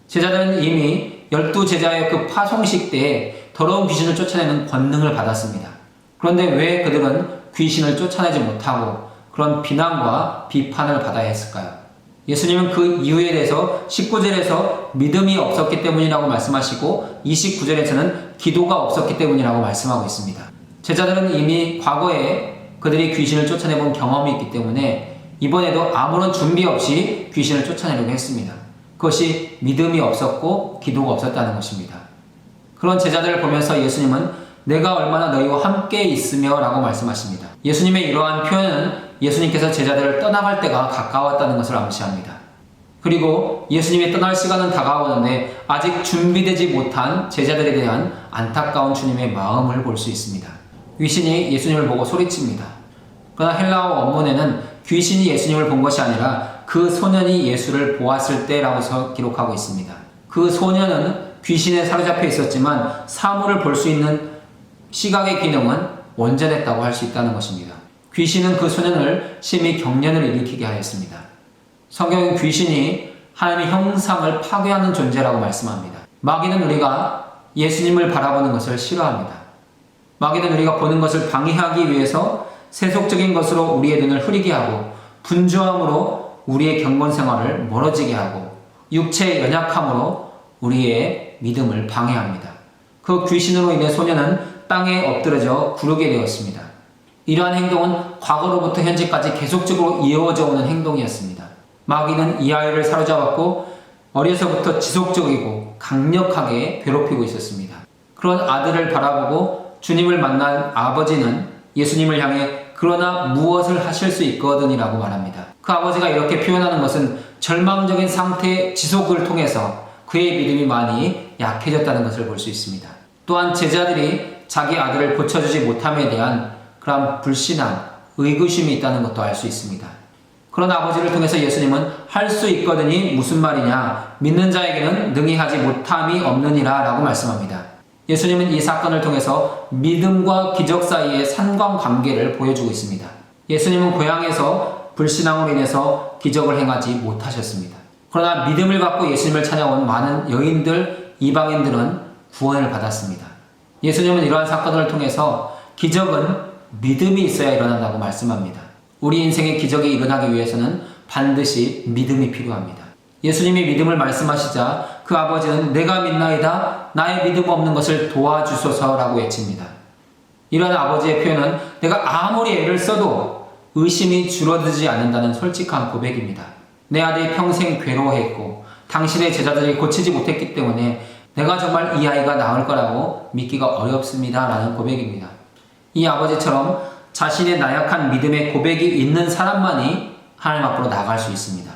제자들은 이미 12제자의 그 파송식 때에 더러운 귀신을 쫓아내는 권능을 받았습니다. 그런데 왜 그들은 귀신을 쫓아내지 못하고 그런 비난과 비판을 받아야 했을까요? 예수님은 그 이유에 대해서 19절에서 믿음이 없었기 때문이라고 말씀하시고 29절에서는 기도가 없었기 때문이라고 말씀하고 있습니다. 제자들은 이미 과거에 그들이 귀신을 쫓아내본 경험이 있기 때문에 이번에도 아무런 준비 없이 귀신을 쫓아내려고 했습니다. 그것이 믿음이 없었고 기도가 없었다는 것입니다. 그런 제자들을 보면서 예수님은 내가 얼마나 너희와 함께 있으며 라고 말씀하십니다. 예수님의 이러한 표현은 예수님께서 제자들을 떠나갈 때가 가까웠다는 것을 암시합니다. 그리고 예수님이 떠날 시간은 다가오는데 아직 준비되지 못한 제자들에 대한 안타까운 주님의 마음을 볼 수 있습니다. 귀신이 예수님을 보고 소리칩니다. 그러나 헬라어 원문에는 귀신이 예수님을 본 것이 아니라 그 소년이 예수를 보았을 때라고 기록하고 있습니다. 그 소년은 귀신에 사로잡혀 있었지만 사물을 볼 수 있는 시각의 기능은 원전했다고 할 수 있다는 것입니다. 귀신은 그 소년을 심히 경련을 일으키게 하였습니다. 성경은 귀신이 하나님의 형상을 파괴하는 존재라고 말씀합니다. 마귀는 우리가 예수님을 바라보는 것을 싫어합니다. 마귀는 우리가 보는 것을 방해하기 위해서 세속적인 것으로 우리의 눈을 흐리게 하고 분주함으로 우리의 경건 생활을 멀어지게 하고 육체의 연약함으로 우리의 믿음을 방해합니다. 그 귀신으로 인해 소년은 땅에 엎드러져 구르게 되었습니다. 이러한 행동은 과거로부터 현재까지 계속적으로 이어져 오는 행동이었습니다. 마귀는 이 아이를 사로잡았고 어려서부터 지속적이고 강력하게 괴롭히고 있었습니다. 그런 아들을 바라보고 주님을 만난 아버지는 예수님을 향해 그러나 무엇을 하실 수 있거든이라고 말합니다. 그 아버지가 이렇게 표현하는 것은 절망적인 상태의 지속을 통해서 그의 믿음이 많이 약해졌다는 것을 볼 수 있습니다. 또한 제자들이 자기 아들을 고쳐주지 못함에 대한 그런 불신앙, 의구심이 있다는 것도 알 수 있습니다. 그런 아버지를 통해서 예수님은 할 수 있거든이 무슨 말이냐, 믿는 자에게는 능히 하지 못함이 없느니라 라고 말씀합니다. 예수님은 이 사건을 통해서 믿음과 기적 사이의 상관관계를 보여주고 있습니다. 예수님은 고향에서 불신앙으로 인해서 기적을 행하지 못하셨습니다. 그러나 믿음을 갖고 예수님을 찾아온 많은 여인들, 이방인들은 구원을 받았습니다. 예수님은 이러한 사건을 통해서 기적은 믿음이 있어야 일어난다고 말씀합니다. 우리 인생의 기적이 일어나기 위해서는 반드시 믿음이 필요합니다. 예수님이 믿음을 말씀하시자 그 아버지는 내가 믿나이다 나의 믿음 없는 것을 도와주소서라고 외칩니다. 이러한 아버지의 표현은 내가 아무리 애를 써도 의심이 줄어들지 않는다는 솔직한 고백입니다. 내 아들이 평생 괴로워했고 당신의 제자들이 고치지 못했기 때문에 내가 정말 이 아이가 나을 거라고 믿기가 어렵습니다 라는 고백입니다. 이 아버지처럼 자신의 나약한 믿음의 고백이 있는 사람만이 하나님 앞으로 나아갈 수 있습니다.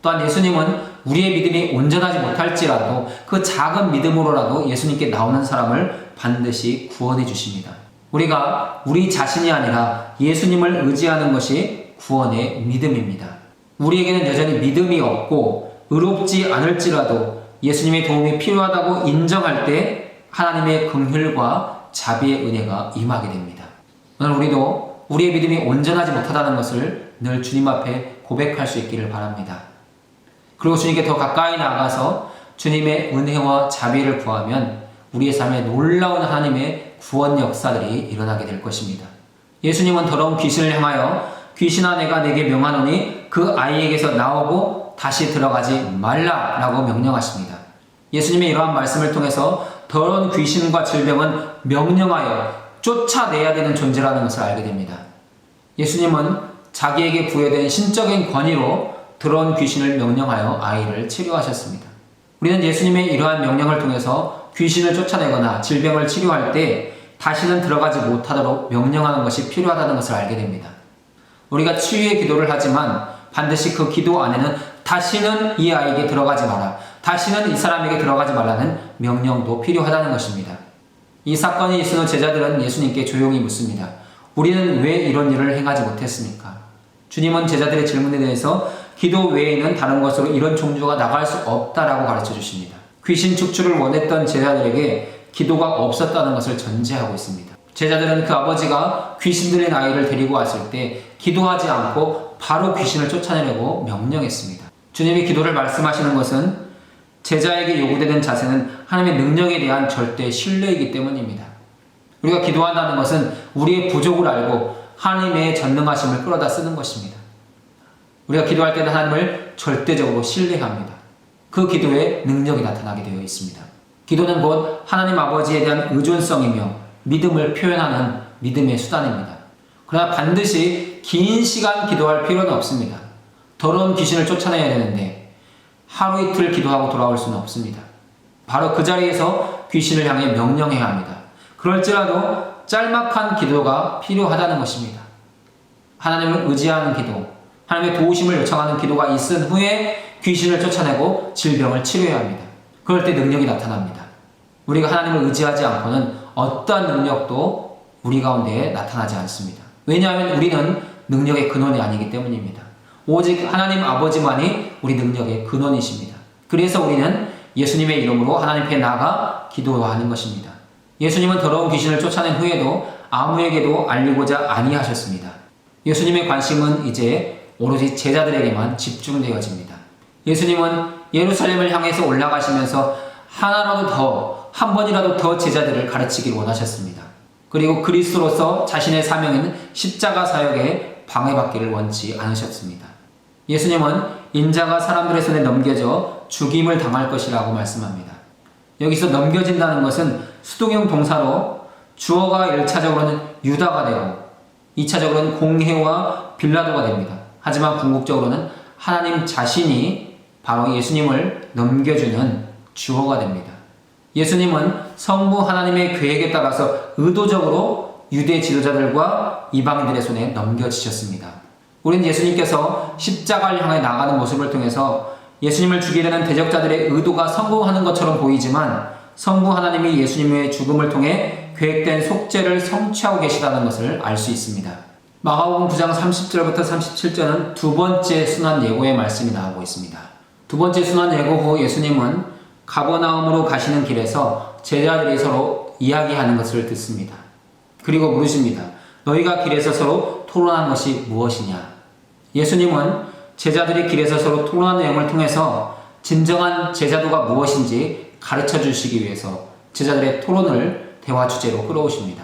또한 예수님은 우리의 믿음이 온전하지 못할지라도 그 작은 믿음으로라도 예수님께 나오는 사람을 반드시 구원해 주십니다. 우리가 우리 자신이 아니라 예수님을 의지하는 것이 구원의 믿음입니다. 우리에게는 여전히 믿음이 없고 의롭지 않을지라도 예수님의 도움이 필요하다고 인정할 때 하나님의 긍휼과 자비의 은혜가 임하게 됩니다. 오늘 우리도 우리의 믿음이 온전하지 못하다는 것을 늘 주님 앞에 고백할 수 있기를 바랍니다. 그리고 주님께 더 가까이 나가서 주님의 은혜와 자비를 구하면 우리의 삶에 놀라운 하나님의 구원 역사들이 일어나게 될 것입니다. 예수님은 더러운 귀신을 향하여 귀신아 내가 내게 명하노니 그 아이에게서 나오고 다시 들어가지 말라라고 명령하십니다. 예수님의 이러한 말씀을 통해서 더러운 귀신과 질병은 명령하여 쫓아내야 되는 존재라는 것을 알게 됩니다. 예수님은 자기에게 부여된 신적인 권위로 더러운 귀신을 명령하여 아이를 치료하셨습니다. 우리는 예수님의 이러한 명령을 통해서 귀신을 쫓아내거나 질병을 치료할 때 다시는 들어가지 못하도록 명령하는 것이 필요하다는 것을 알게 됩니다. 우리가 치유의 기도를 하지만 반드시 그 기도 안에는 다시는 이 아이에게 들어가지 마라, 다시는 이 사람에게 들어가지 말라는 명령도 필요하다는 것입니다. 이 사건이 있은 후 제자들은 예수님께 조용히 묻습니다. 우리는 왜 이런 일을 행하지 못했습니까? 주님은 제자들의 질문에 대해서 기도 외에는 다른 것으로 이런 종교가 나갈 수 없다라고 가르쳐 주십니다. 귀신 축출을 원했던 제자들에게 기도가 없었다는 것을 전제하고 있습니다. 제자들은 그 아버지가 귀신 들린 아이를 데리고 왔을 때 기도하지 않고 바로 귀신을 쫓아내려고 명령했습니다. 주님이 기도를 말씀하시는 것은 제자에게 요구되는 자세는 하나님의 능력에 대한 절대 신뢰이기 때문입니다. 우리가 기도한다는 것은 우리의 부족을 알고 하나님의 전능하심을 끌어다 쓰는 것입니다. 우리가 기도할 때는 하나님을 절대적으로 신뢰합니다. 그 기도에 능력이 나타나게 되어 있습니다. 기도는 곧 하나님 아버지에 대한 의존성이며 믿음을 표현하는 믿음의 수단입니다. 그러나 반드시 긴 시간 기도할 필요는 없습니다. 더러운 귀신을 쫓아내야 되는데 하루 이틀 기도하고 돌아올 수는 없습니다. 바로 그 자리에서 귀신을 향해 명령해야 합니다. 그럴지라도 짤막한 기도가 필요하다는 것입니다. 하나님을 의지하는 기도, 하나님의 도우심을 요청하는 기도가 있은 후에 귀신을 쫓아내고 질병을 치료해야 합니다. 그럴 때 능력이 나타납니다. 우리가 하나님을 의지하지 않고는 어떠한 능력도 우리 가운데 나타나지 않습니다. 왜냐하면 우리는 능력의 근원이 아니기 때문입니다. 오직 하나님 아버지만이 우리 능력의 근원이십니다. 그래서 우리는 예수님의 이름으로 하나님께 나가 기도하는 것입니다. 예수님은 더러운 귀신을 쫓아낸 후에도 아무에게도 알리고자 아니하셨습니다. 예수님의 관심은 이제 오로지 제자들에게만 집중되어집니다. 예수님은 예루살렘을 향해서 올라가시면서 한 번이라도 더 제자들을 가르치길 원하셨습니다. 그리고 그리스도로서 자신의 사명인 십자가 사역에 방해받기를 원치 않으셨습니다. 예수님은 인자가 사람들의 손에 넘겨져 죽임을 당할 것이라고 말씀합니다. 여기서 넘겨진다는 것은 수동형 동사로 주어가 1차적으로는 유다가 되고 2차적으로는 공회와 빌라도가 됩니다. 하지만 궁극적으로는 하나님 자신이 바로 예수님을 넘겨주는 주어가 됩니다. 예수님은 성부 하나님의 계획에 따라서 의도적으로 유대 지도자들과 이방인들의 손에 넘겨지셨습니다. 우리는 예수님께서 십자가를 향해 나가는 모습을 통해서 예수님을 죽이려는 대적자들의 의도가 성공하는 것처럼 보이지만 성부 하나님이 예수님의 죽음을 통해 계획된 속죄를 성취하고 계시다는 것을 알 수 있습니다. 마가복음 9장 30절부터 37절은 두 번째 순환 예고의 말씀이 나오고 있습니다. 두 번째 순환 예고 후 예수님은 가버나움으로 가시는 길에서 제자들이 서로 이야기하는 것을 듣습니다. 그리고 물으십니다. 너희가 길에서 서로 토론한 것이 무엇이냐? 예수님은 제자들이 길에서 서로 토론한 내용을 통해서 진정한 제자도가 무엇인지 가르쳐 주시기 위해서 제자들의 토론을 대화 주제로 끌어오십니다.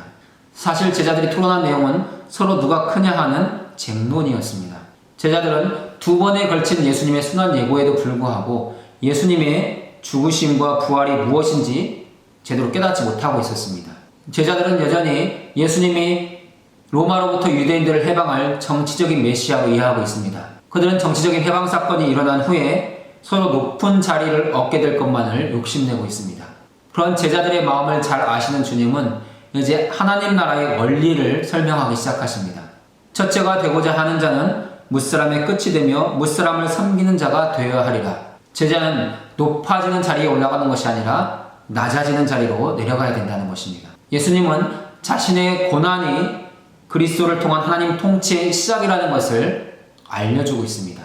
사실 제자들이 토론한 내용은 서로 누가 크냐 하는 쟁론이었습니다. 제자들은 두 번에 걸친 예수님의 순환 예고에도 불구하고 예수님의 죽으심과 부활이 무엇인지 제대로 깨닫지 못하고 있었습니다. 제자들은 여전히 예수님이 로마로부터 유대인들을 해방할 정치적인 메시아로 이해하고 있습니다. 그들은 정치적인 해방 사건이 일어난 후에 서로 높은 자리를 얻게 될 것만을 욕심내고 있습니다. 그런 제자들의 마음을 잘 아시는 주님은 이제 하나님 나라의 원리를 설명하기 시작하십니다. 첫째가 되고자 하는 자는 무사람의 끝이 되며 무사람을 섬기는 자가 되어야 하리라. 제자는 높아지는 자리에 올라가는 것이 아니라 낮아지는 자리로 내려가야 된다는 것입니다. 예수님은 자신의 고난이 그리스도를 통한 하나님 통치의 시작이라는 것을 알려주고 있습니다.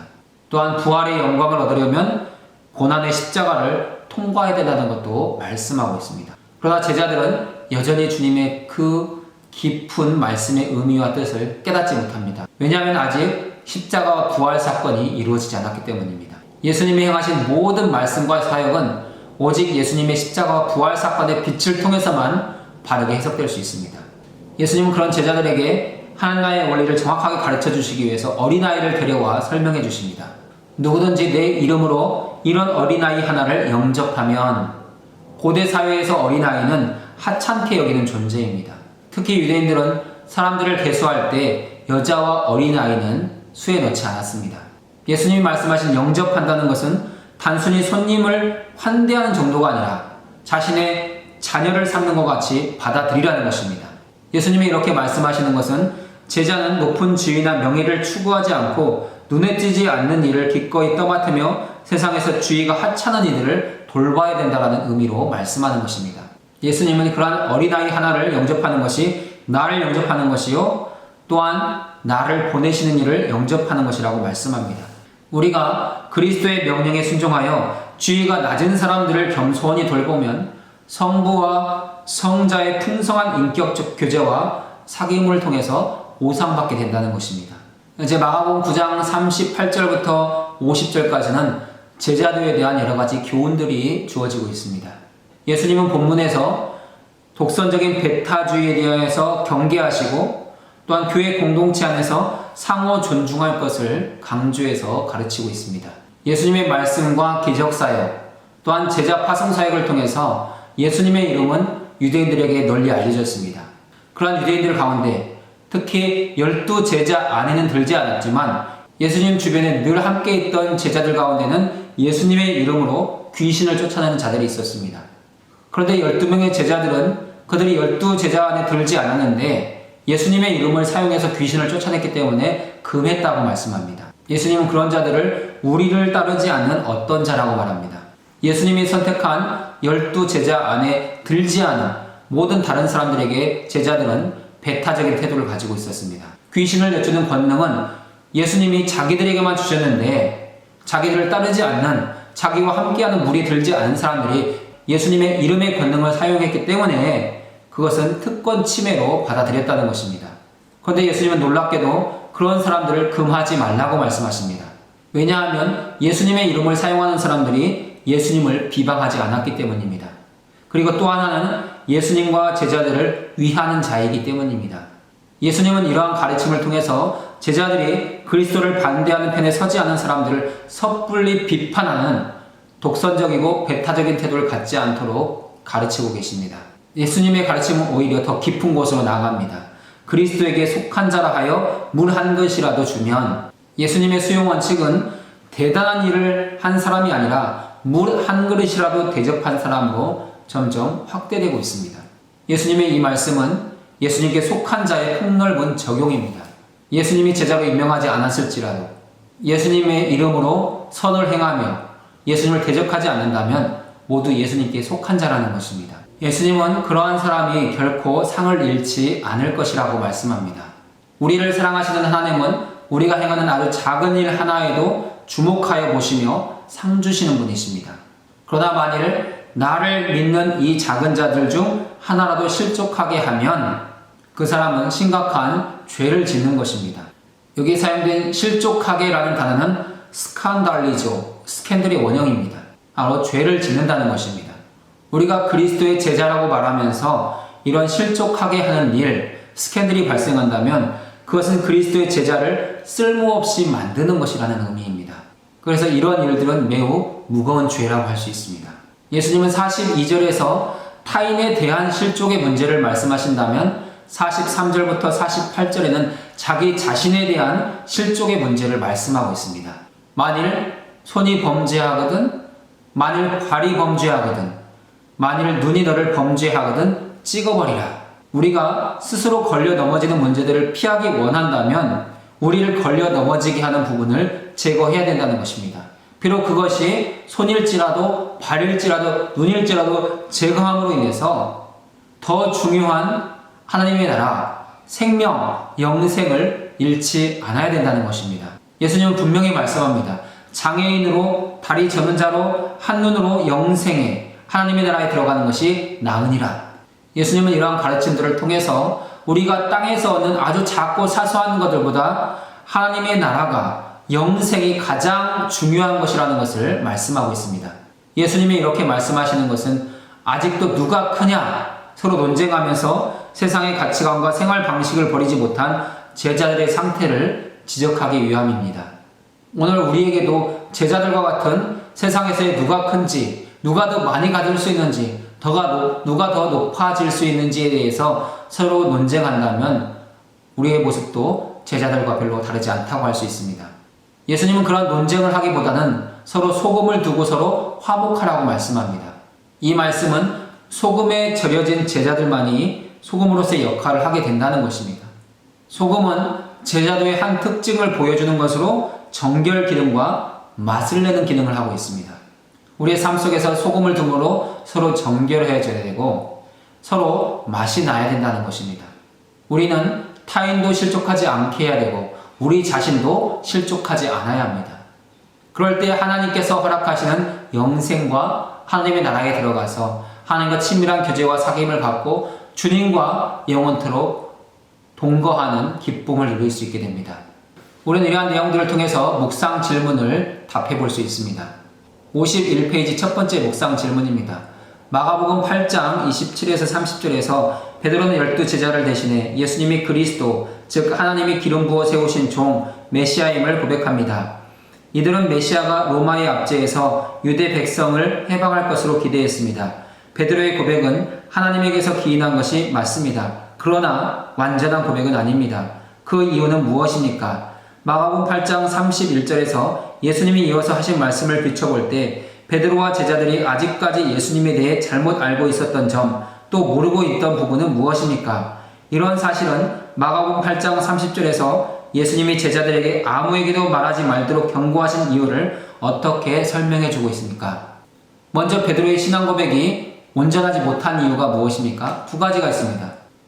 또한 부활의 영광을 얻으려면 고난의 십자가를 통과해야 된다는 것도 말씀하고 있습니다. 그러나 제자들은 여전히 주님의 그 깊은 말씀의 의미와 뜻을 깨닫지 못합니다. 왜냐하면 아직 십자가와 부활 사건이 이루어지지 않았기 때문입니다. 예수님이 행하신 모든 말씀과 사역은 오직 예수님의 십자가와 부활 사건의 빛을 통해서만 바르게 해석될 수 있습니다. 예수님은 그런 제자들에게 하나님의 원리를 정확하게 가르쳐 주시기 위해서 어린아이를 데려와 설명해 주십니다. 누구든지 내 이름으로 이런 어린아이 하나를 영접하면, 고대 사회에서 어린아이는 하찮게 여기는 존재입니다. 특히 유대인들은 사람들을 계수할 때 여자와 어린아이는 수에 넣지 않았습니다. 예수님이 말씀하신 영접한다는 것은 단순히 손님을 환대하는 정도가 아니라 자신의 자녀를 삼는 것 같이 받아들이라는 것입니다. 예수님이 이렇게 말씀하시는 것은 제자는 높은 지위나 명예를 추구하지 않고 눈에 띄지 않는 일을 기꺼이 떠맡으며 세상에서 주의가 하찮은 이들을 돌봐야 된다는 의미로 말씀하는 것입니다. 예수님은 그러한 어린아이 하나를 영접하는 것이 나를 영접하는 것이요, 또한 나를 보내시는 이를 영접하는 것이라고 말씀합니다. 우리가 그리스도의 명령에 순종하여 지위가 낮은 사람들을 겸손히 돌보면 성부와 성자의 풍성한 인격적 교제와 사귐을 통해서 보상받게 된다는 것입니다. 이제 마가복음 9장 38절부터 50절까지는 제자도에 대한 여러 가지 교훈들이 주어지고 있습니다. 예수님은 본문에서 독선적인 배타주의에 대해서 경계하시고 또한 교회 공동체 안에서 상호 존중할 것을 강조해서 가르치고 있습니다. 예수님의 말씀과 기적사역, 또한 제자 파송사역을 통해서 예수님의 이름은 유대인들에게 널리 알려졌습니다. 그러한 유대인들 가운데 특히 12 제자 안에는 들지 않았지만 예수님 주변에 늘 함께 있던 제자들 가운데는 예수님의 이름으로 귀신을 쫓아내는 자들이 있었습니다. 그런데 12명의 제자들은 그들이 12 제자 안에 들지 않았는데 예수님의 이름을 사용해서 귀신을 쫓아냈기 때문에 금했다고 말씀합니다. 예수님은 그런 자들을 우리를 따르지 않는 어떤 자라고 말합니다. 예수님이 선택한 12 제자 안에 들지 않은 모든 다른 사람들에게 제자들은 배타적인 태도를 가지고 있었습니다. 귀신을 내쫓는 권능은 예수님이 자기들에게만 주셨는데 자기들을 따르지 않는, 자기와 함께하는 무리에 들지 않은 사람들이 예수님의 이름의 권능을 사용했기 때문에 그것은 특권 침해로 받아들였다는 것입니다. 그런데 예수님은 놀랍게도 그런 사람들을 금하지 말라고 말씀하십니다. 왜냐하면 예수님의 이름을 사용하는 사람들이 예수님을 비방하지 않았기 때문입니다. 그리고 또 하나는 예수님과 제자들을 위하는 자이기 때문입니다. 예수님은 이러한 가르침을 통해서 제자들이 그리스도를 반대하는 편에 서지 않은 사람들을 섣불리 비판하는 독선적이고 배타적인 태도를 갖지 않도록 가르치고 계십니다. 예수님의 가르침은 오히려 더 깊은 곳으로 나아갑니다. 그리스도에게 속한 자라 하여 물 한 그릇이라도 주면, 예수님의 수용 원칙은 대단한 일을 한 사람이 아니라 물 한 그릇이라도 대접한 사람으로 점점 확대되고 있습니다. 예수님의 이 말씀은 예수님께 속한 자의 폭넓은 적용입니다. 예수님이 제자로 임명하지 않았을지라도 예수님의 이름으로 선을 행하며 예수님을 대적하지 않는다면 모두 예수님께 속한 자라는 것입니다. 예수님은 그러한 사람이 결코 상을 잃지 않을 것이라고 말씀합니다. 우리를 사랑하시는 하나님은 우리가 행하는 아주 작은 일 하나에도 주목하여 보시며 상 주시는 분이십니다. 그러나 만일 나를 믿는 이 작은 자들 중 하나라도 실족하게 하면 그 사람은 심각한 죄를 짓는 것입니다. 여기 사용된 실족하게라는 단어는 스칸달리죠. 스캔들의 원형입니다. 바로 죄를 짓는다는 것입니다. 우리가 그리스도의 제자라고 말하면서 이런 실족하게 하는 일, 스캔들이 발생한다면 그것은 그리스도의 제자를 쓸모없이 만드는 것이라는 의미입니다. 그래서 이런 일들은 매우 무거운 죄라고 할 수 있습니다. 예수님은 42절에서 타인에 대한 실족의 문제를 말씀하신다면 43절부터 48절에는 자기 자신에 대한 실족의 문제를 말씀하고 있습니다. 만일 손이 범죄하거든, 만일 발이 범죄하거든, 만일 눈이 너를 범죄하거든 찍어버리라. 우리가 스스로 걸려 넘어지는 문제들을 피하기 원한다면 우리를 걸려 넘어지게 하는 부분을 제거해야 된다는 것입니다. 비록 그것이 손일지라도 발일지라도 눈일지라도 제거함으로 인해서 더 중요한 하나님의 나라, 생명, 영생을 잃지 않아야 된다는 것입니다. 예수님은 분명히 말씀합니다. 장애인으로, 다리 저는 자로, 한눈으로 영생에, 하나님의 나라에 들어가는 것이 나으니라. 예수님은 이러한 가르침들을 통해서 우리가 땅에서 얻는 아주 작고 사소한 것들보다 하나님의 나라가, 영생이 가장 중요한 것이라는 것을 말씀하고 있습니다. 예수님이 이렇게 말씀하시는 것은 아직도 누가 크냐 서로 논쟁하면서 세상의 가치관과 생활 방식을 버리지 못한 제자들의 상태를 지적하기 위함입니다. 오늘 우리에게도 제자들과 같은 세상에서의 누가 큰지, 누가 더 많이 가질 수 있는지, 누가 더 높아질 수 있는지에 대해서 서로 논쟁한다면 우리의 모습도 제자들과 별로 다르지 않다고 할 수 있습니다. 예수님은 그런 논쟁을 하기보다는 서로 소금을 두고 서로 화목하라고 말씀합니다. 이 말씀은 소금에 절여진 제자들만이 소금으로서의 역할을 하게 된다는 것입니다. 소금은 제자도의 한 특징을 보여주는 것으로 정결 기능과 맛을 내는 기능을 하고 있습니다. 우리의 삶 속에서 소금을 둠으로 서로 정결해져야 되고 서로 맛이 나야 된다는 것입니다. 우리는 타인도 실족하지 않게 해야 되고 우리 자신도 실족하지 않아야 합니다. 그럴 때 하나님께서 허락하시는 영생과 하나님의 나라에 들어가서 하나님과 친밀한 교제와 사귐을 갖고 주님과 영원토록 동거하는 기쁨을 누릴 수 있게 됩니다. 우리는 이러한 내용들을 통해서 묵상 질문을 답해 볼 수 있습니다. 51페이지 첫 번째 묵상 질문입니다. 마가복음 8장 27에서 30절에서 베드로는 12제자를 대신해 예수님이 그리스도, 즉 하나님이 기름 부어 세우신 종 메시아임을 고백합니다. 이들은 메시아가 로마의 압제에서 유대 백성을 해방할 것으로 기대했습니다. 베드로의 고백은 하나님에게서 기인한 것이 맞습니다. 그러나 완전한 고백은 아닙니다. 그 이유는 무엇입니까? 마가복음 8장 31절에서 예수님이 이어서 하신 말씀을 비춰볼 때 베드로와 제자들이 아직까지 예수님에 대해 잘못 알고 있었던 점, 또 모르고 있던 부분은 무엇입니까? 이런 사실은 마가복음 8장 30절에서 예수님이 제자들에게 아무에게도 말하지 말도록 경고하신 이유를 어떻게 설명해 주고 있습니까? 먼저 베드로의 신앙 고백이 온전하지 못한 이유가 무엇입니까? 두 가지가 있습니다.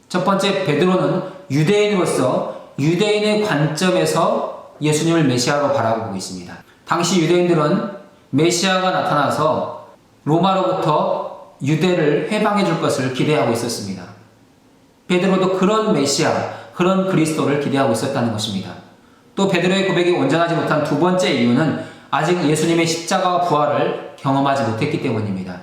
첫 번째, 베드로는 유대인으로서 유대인의 관점에서 예수님을 메시아로 바라보고 있습니다. 당시 유대인들은 메시아가 나타나서 로마로부터 유대를 해방해 줄 것을 기대하고 있었습니다. 베드로도 그런 메시아, 그런 그리스도를 기대하고 있었다는 것입니다. 또 베드로의 고백이 온전하지 못한 두 번째 이유는 아직 예수님의 십자가와 부활을 경험하지 못했기 때문입니다.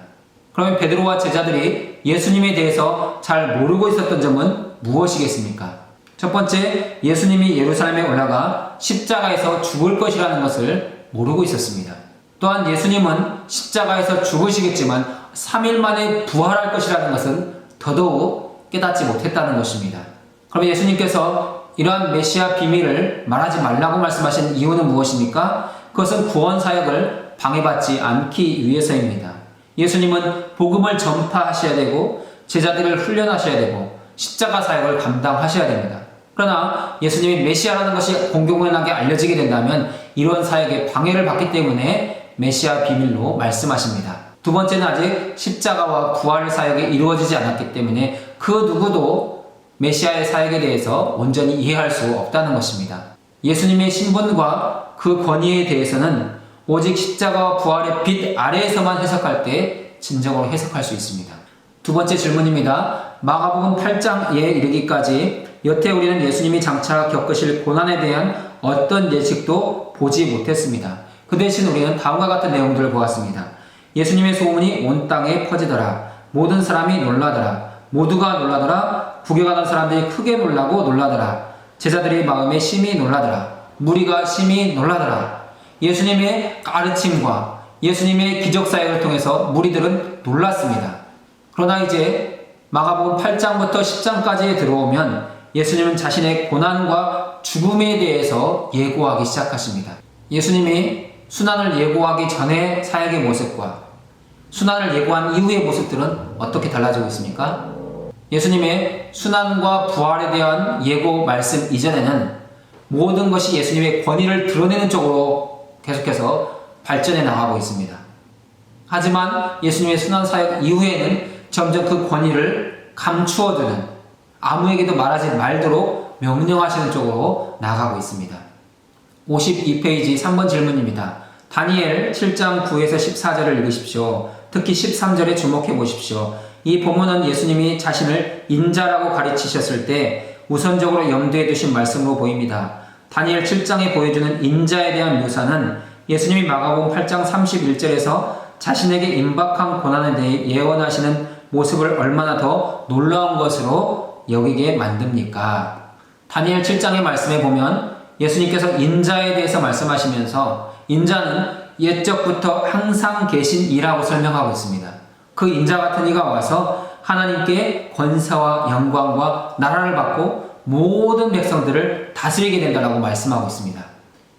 그러면 베드로와 제자들이 예수님에 대해서 잘 모르고 있었던 점은 무엇이겠습니까? 첫 번째, 예수님이 예루살렘에 올라가 십자가에서 죽을 것이라는 것을 모르고 있었습니다. 또한 예수님은 십자가에서 죽으시겠지만 3일 만에 부활할 것이라는 것은 더더욱 깨닫지 못했다는 것입니다. 그럼 예수님께서 이러한 메시아 비밀을 말하지 말라고 말씀하신 이유는 무엇입니까? 그것은 구원 사역을 방해받지 않기 위해서입니다. 예수님은 복음을 전파하셔야 되고 제자들을 훈련하셔야 되고 십자가 사역을 감당하셔야 됩니다. 그러나 예수님이 메시아라는 것이 공공연하게 알려지게 된다면 이런 사역에 방해를 받기 때문에 메시아 비밀로 말씀하십니다. 두 번째는 아직 십자가와 부활 사역이 이루어지지 않았기 때문에 그 누구도 메시아의 사역에 대해서 온전히 이해할 수 없다는 것입니다. 예수님의 신분과 그 권위에 대해서는 오직 십자가와 부활의 빛 아래에서만 해석할 때 진정으로 해석할 수 있습니다. 두 번째 질문입니다. 마가복음 8장에 이르기까지 여태 우리는 예수님이 장차 겪으실 고난에 대한 어떤 예측도 보지 못했습니다. 그 대신 우리는 다음과 같은 내용들을 보았습니다. 예수님의 소문이 온 땅에 퍼지더라. 모든 사람이 놀라더라. 모두가 놀라더라. 구경하던 사람들이 크게 놀라고 놀라더라. 제자들의 마음에 심히 놀라더라. 무리가 심히 놀라더라. 예수님의 가르침과 예수님의 기적사역을 통해서 무리들은 놀랐습니다. 그러나 이제 마가복음 8장부터 10장까지에 들어오면 예수님은 자신의 고난과 죽음에 대해서 예고하기 시작하십니다. 예수님이 순환을 예고하기 전의 사역의 모습과 순환을 예고한 이후의 모습들은 어떻게 달라지고 있습니까? 예수님의 순환과 부활에 대한 예고 말씀 이전에는 모든 것이 예수님의 권위를 드러내는 쪽으로 계속해서 발전해 나가고 있습니다. 하지만 예수님의 순환 사역 이후에는 점점 그 권위를 감추어두는, 아무에게도 말하지 말도록 명령하시는 쪽으로 나가고 있습니다. 52페이지 3번 질문입니다. 다니엘 7장 9에서 14절을 읽으십시오. 특히 13절에 주목해 보십시오. 이 본문은 예수님이 자신을 인자라고 가르치셨을 때 우선적으로 염두에 두신 말씀으로 보입니다. 다니엘 7장에 보여주는 인자에 대한 묘사는 예수님이 마가복음 8장 31절에서 자신에게 임박한 고난에 대해 예언하시는 모습을 얼마나 더 놀라운 것으로 여기게 만듭니까? 다니엘 7장의 말씀에 보면 예수님께서 인자에 대해서 말씀하시면서 인자는 옛적부터 항상 계신 이라고 설명하고 있습니다. 그 인자 같은 이가 와서 하나님께 권세와 영광과 나라를 받고 모든 백성들을 다스리게 된다고 말씀하고 있습니다.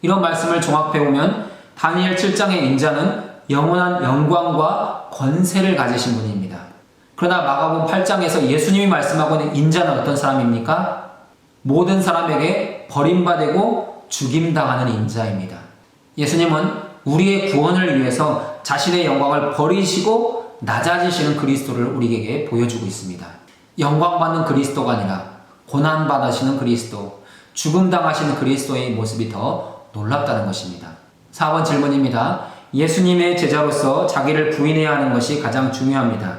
이런 말씀을 종합해 보면 다니엘 7장의 인자는 영원한 영광과 권세를 가지신 분입니다. 그러나 마가복음 8장에서 예수님이 말씀하고 있는 인자는 어떤 사람입니까? 모든 사람에게 버림받고 죽임당하는 인자입니다. 예수님은 우리의 구원을 위해서 자신의 영광을 버리시고 낮아지시는 그리스도를 우리에게 보여주고 있습니다. 영광받는 그리스도가 아니라 고난받으시는 그리스도, 죽음당하시는 그리스도의 모습이 더 놀랍다는 것입니다. 4번 질문입니다. 예수님의 제자로서 자기를 부인해야 하는 것이 가장 중요합니다.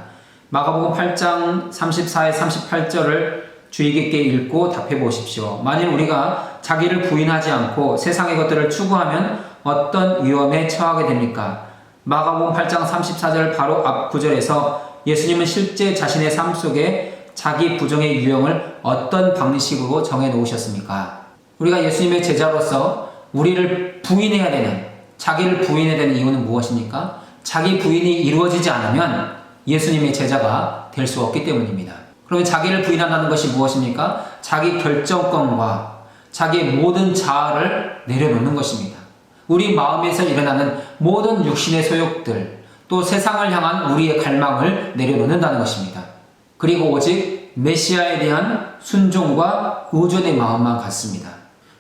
마가복음 8장 34에 38절을 주의 깊게 읽고 답해 보십시오. 만일 우리가 자기를 부인하지 않고 세상의 것들을 추구하면 어떤 위험에 처하게 됩니까? 마가복음 8장 34절 바로 앞 구절에서 예수님은 실제 자신의 삶 속에 자기 부정의 유형을 어떤 방식으로 정해 놓으셨습니까? 우리가 예수님의 제자로서 우리를 부인해야 되는, 자기를 부인해야 되는 이유는 무엇입니까? 자기 부인이 이루어지지 않으면 예수님의 제자가 될 수 없기 때문입니다. 그러면 자기를 부인한다는 것이 무엇입니까? 자기 결정권과 자기의 모든 자아를 내려놓는 것입니다. 우리 마음에서 일어나는 모든 육신의 소욕들, 또 세상을 향한 우리의 갈망을 내려놓는다는 것입니다. 그리고 오직 메시아에 대한 순종과 의존의 마음만 갖습니다.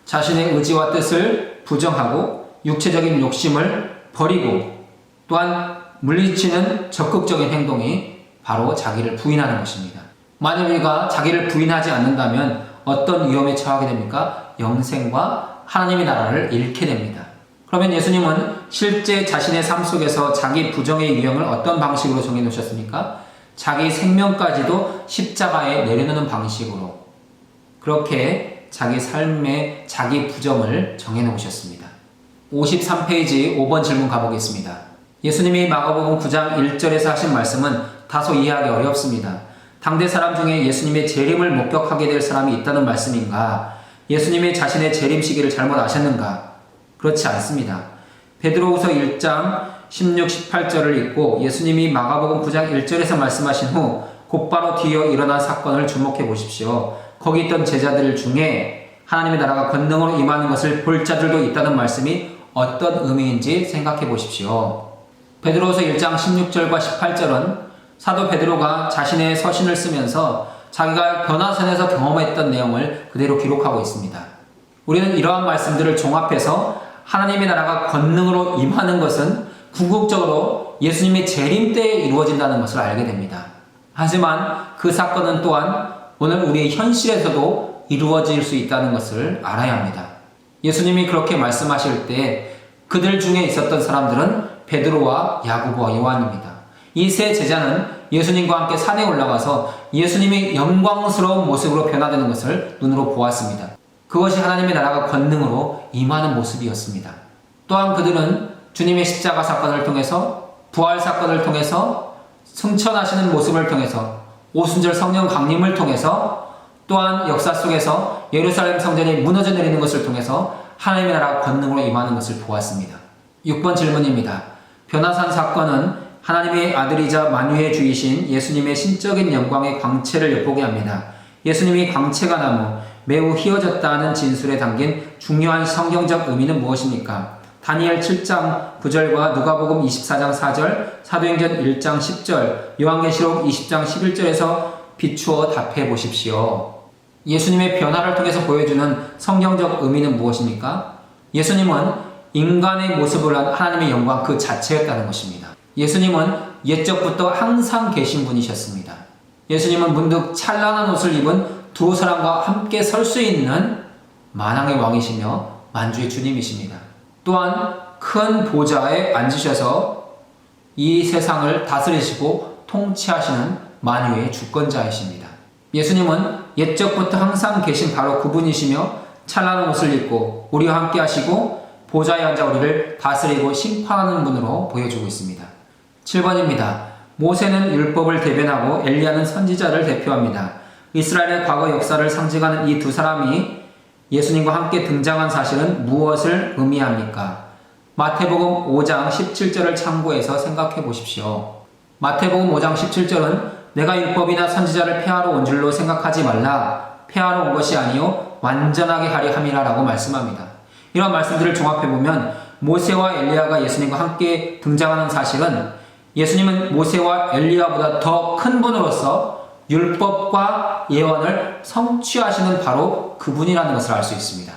자신의 의지와 뜻을 부정하고 육체적인 욕심을 버리고 또한 물리치는 적극적인 행동이 바로 자기를 부인하는 것입니다. 만약 우리가 자기를 부인하지 않는다면 어떤 위험에 처하게 됩니까? 영생과 하나님의 나라를 잃게 됩니다. 그러면 예수님은 실제 자신의 삶 속에서 자기 부정의 유형을 어떤 방식으로 정해 놓으셨습니까? 자기 생명까지도 십자가에 내려놓는 방식으로 그렇게 자기 삶의 자기 부정을 정해 놓으셨습니다. 53페이지 5번 질문 가보겠습니다. 예수님이 마가복음 9장 1절에서 하신 말씀은 다소 이해하기 어렵습니다. 당대 사람 중에 예수님의 재림을 목격하게 될 사람이 있다는 말씀인가? 예수님이 자신의 재림 시기를 잘못 아셨는가? 그렇지 않습니다. 베드로후서 1장 16, 18절을 읽고 예수님이 마가복음 9장 1절에서 말씀하신 후 곧바로 뒤이어 일어난 사건을 주목해 보십시오. 거기 있던 제자들 중에 하나님의 나라가 권능으로 임하는 것을 볼 자들도 있다는 말씀이 어떤 의미인지 생각해 보십시오. 베드로후서 1장 16절과 18절은 사도 베드로가 자신의 서신을 쓰면서 자기가 변화산에서 경험했던 내용을 그대로 기록하고 있습니다. 우리는 이러한 말씀들을 종합해서 하나님의 나라가 권능으로 임하는 것은 궁극적으로 예수님의 재림 때에 이루어진다는 것을 알게 됩니다. 하지만 그 사건은 또한 오늘 우리의 현실에서도 이루어질 수 있다는 것을 알아야 합니다. 예수님이 그렇게 말씀하실 때 그들 중에 있었던 사람들은 베드로와 야고보와 요한입니다. 이 세 제자는 예수님과 함께 산에 올라가서 예수님의 영광스러운 모습으로 변화되는 것을 눈으로 보았습니다. 그것이 하나님의 나라가 권능으로 임하는 모습이었습니다. 또한 그들은 주님의 십자가 사건을 통해서 부활 사건을 통해서 승천하시는 모습을 통해서 오순절 성령 강림을 통해서 또한 역사 속에서 예루살렘 성전이 무너져 내리는 것을 통해서 하나님의 나라가 권능으로 임하는 것을 보았습니다. 6번 질문입니다. 변화산 사건은 하나님의 아들이자 만유의 주이신 예수님의 신적인 영광의 광채를 엿보게 합니다. 예수님이 광채가 나무 매우 휘어졌다는 진술에 담긴 중요한 성경적 의미는 무엇입니까? 다니엘 7장 9절과 누가복음 24장 4절, 사도행전 1장 10절, 요한계시록 20장 11절에서 비추어 답해 보십시오. 예수님의 변화를 통해서 보여주는 성경적 의미는 무엇입니까? 예수님은 인간의 모습을 한 하나님의 영광 그 자체였다는 것입니다. 예수님은 옛적부터 항상 계신 분이셨습니다. 예수님은 문득 찬란한 옷을 입은 두 사람과 함께 설 수 있는 만왕의 왕이시며 만주의 주님이십니다. 또한 큰 보좌에 앉으셔서 이 세상을 다스리시고 통치하시는 만유의 주권자이십니다. 예수님은 옛적부터 항상 계신 바로 그분이시며 찬란한 옷을 입고 우리와 함께 하시고 보좌에 앉아 우리를 다스리고 심판하는 분으로 보여주고 있습니다. 7번입니다. 모세는 율법을 대변하고 엘리야는 선지자를 대표합니다. 이스라엘의 과거 역사를 상징하는 이 두 사람이 예수님과 함께 등장한 사실은 무엇을 의미합니까? 마태복음 5장 17절을 참고해서 생각해 보십시오. 마태복음 5장 17절은 내가 율법이나 선지자를 폐하러 온 줄로 생각하지 말라. 폐하러 온 것이 아니요 완전하게 하려 함이라 라고 말씀합니다. 이런 말씀들을 종합해보면 모세와 엘리야가 예수님과 함께 등장하는 사실은 예수님은 모세와 엘리야보다 더 큰 분으로서 율법과 예언을 성취하시는 바로 그분이라는 것을 알 수 있습니다.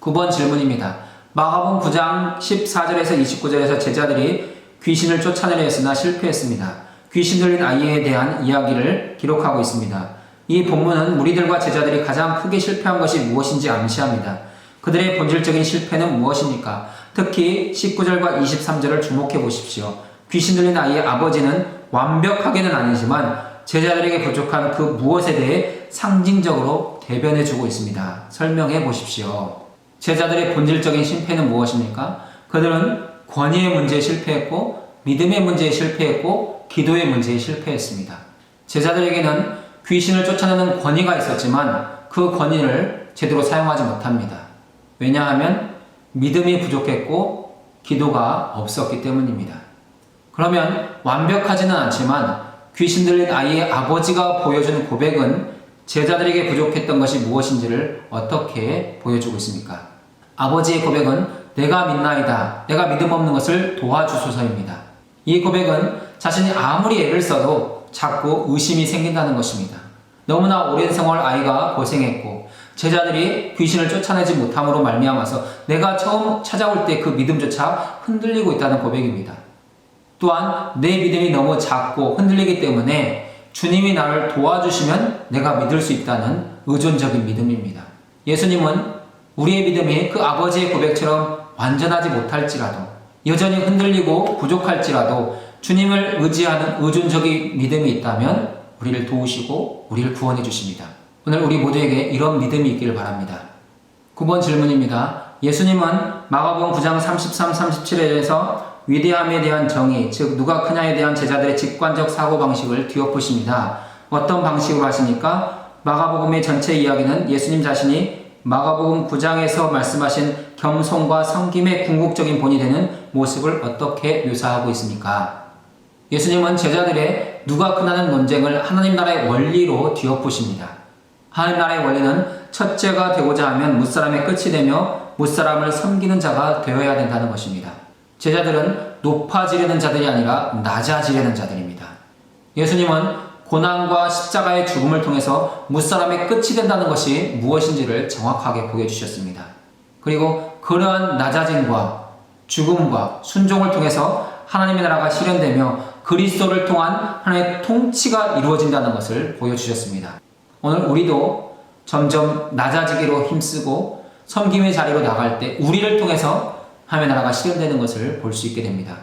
9번 질문입니다. 마가복음 9장 14절에서 29절에서 제자들이 귀신을 쫓아내려 했으나 실패했습니다. 귀신 들린 아이에 대한 이야기를 기록하고 있습니다. 이 본문은 무리들과 제자들이 가장 크게 실패한 것이 무엇인지 암시합니다. 그들의 본질적인 실패는 무엇입니까? 특히 19절과 23절을 주목해 보십시오. 귀신 들린 아이의 아버지는 완벽하게는 아니지만 제자들에게 부족한 그 무엇에 대해 상징적으로 대변해 주고 있습니다. 설명해 보십시오. 제자들의 본질적인 실패는 무엇입니까? 그들은 권위의 문제에 실패했고 믿음의 문제에 실패했고 기도의 문제에 실패했습니다. 제자들에게는 귀신을 쫓아내는 권위가 있었지만 그 권위를 제대로 사용하지 못합니다. 왜냐하면 믿음이 부족했고 기도가 없었기 때문입니다. 그러면 완벽하지는 않지만 귀신 들린 아이의 아버지가 보여준 고백은 제자들에게 부족했던 것이 무엇인지를 어떻게 보여주고 있습니까? 아버지의 고백은 내가 믿나이다. 내가 믿음 없는 것을 도와주소서입니다. 이 고백은 자신이 아무리 애를 써도 자꾸 의심이 생긴다는 것입니다. 너무나 오랜 세월 아이가 고생했고 제자들이 귀신을 쫓아내지 못함으로 말미암아서 내가 처음 찾아올 때 그 믿음조차 흔들리고 있다는 고백입니다. 또한 내 믿음이 너무 작고 흔들리기 때문에 주님이 나를 도와주시면 내가 믿을 수 있다는 의존적인 믿음입니다. 예수님은 우리의 믿음이 그 아버지의 고백처럼 완전하지 못할지라도 여전히 흔들리고 부족할지라도 주님을 의지하는 의존적인 믿음이 있다면 우리를 도우시고 우리를 구원해 주십니다. 오늘 우리 모두에게 이런 믿음이 있기를 바랍니다. 9번 질문입니다. 예수님은 마가복음 9장 33, 37절에서 위대함에 대한 정의, 즉 누가 크냐에 대한 제자들의 직관적 사고방식을 뒤엎으십니다. 어떤 방식으로 하십니까? 마가복음의 전체 이야기는 예수님 자신이 마가복음 9장에서 말씀하신 겸손과 섬김의 궁극적인 본이 되는 모습을 어떻게 묘사하고 있습니까? 예수님은 제자들의 누가 크냐는 논쟁을 하나님 나라의 원리로 뒤엎으십니다. 하나님 나라의 원리는 첫째가 되고자 하면 무사람의 끝이 되며 무사람을 섬기는 자가 되어야 된다는 것입니다. 제자들은 높아지려는 자들이 아니라 낮아지려는 자들입니다. 예수님은 고난과 십자가의 죽음을 통해서 무사람의 끝이 된다는 것이 무엇인지를 정확하게 보여주셨습니다. 그리고 그러한 낮아짐과 죽음과 순종을 통해서 하나님의 나라가 실현되며 그리스도를 통한 하나님의 통치가 이루어진다는 것을 보여주셨습니다. 오늘 우리도 점점 낮아지기로 힘쓰고 섬김의 자리로 나갈 때 우리를 통해서 하나님의 나라가 실현되는 것을 볼 수 있게 됩니다.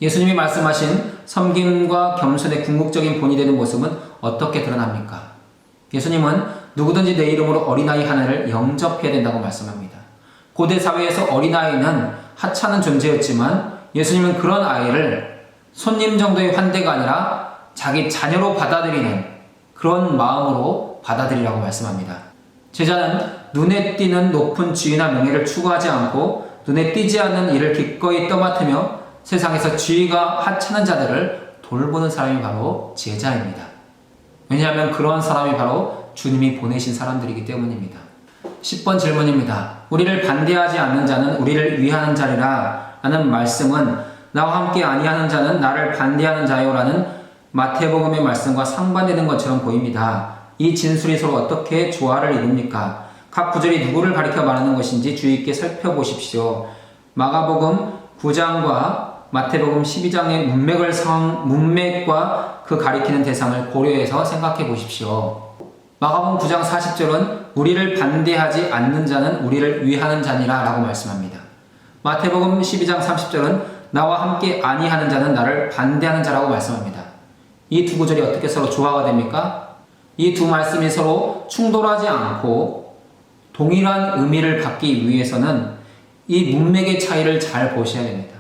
예수님이 말씀하신 섬김과 겸손의 궁극적인 본이 되는 모습은 어떻게 드러납니까? 예수님은 누구든지 내 이름으로 어린아이 하나를 영접해야 된다고 말씀합니다. 고대 사회에서 어린아이는 하찮은 존재였지만 예수님은 그런 아이를 손님 정도의 환대가 아니라 자기 자녀로 받아들이는 그런 마음으로 받아들이라고 말씀합니다. 제자는 눈에 띄는 높은 지위나 명예를 추구하지 않고 눈에 띄지 않는 일을 기꺼이 떠맡으며 세상에서 지위가 하찮은 자들을 돌보는 사람이 바로 제자입니다. 왜냐하면 그런 사람이 바로 주님이 보내신 사람들이기 때문입니다. 10번 질문입니다. 우리를 반대하지 않는 자는 우리를 위하는 자리라 라는 말씀은 나와 함께 아니하는 자는 나를 반대하는 자요 라는 마태복음의 말씀과 상반되는 것처럼 보입니다. 이 진술이 서로 어떻게 조화를 이룹니까? 각 구절이 누구를 가리켜 말하는 것인지 주의 있게 살펴보십시오. 마가복음 9장과 마태복음 12장의 문맥과 그 가리키는 대상을 고려해서 생각해 보십시오. 마가복음 9장 40절은 우리를 반대하지 않는 자는 우리를 위하는 자니라 라고 말씀합니다. 마태복음 12장 30절은 나와 함께 아니하는 자는 나를 반대하는 자라고 말씀합니다. 이 두 구절이 어떻게 서로 조화가 됩니까? 이 두 말씀이 서로 충돌하지 않고 동일한 의미를 갖기 위해서는 이 문맥의 차이를 잘 보셔야 됩니다.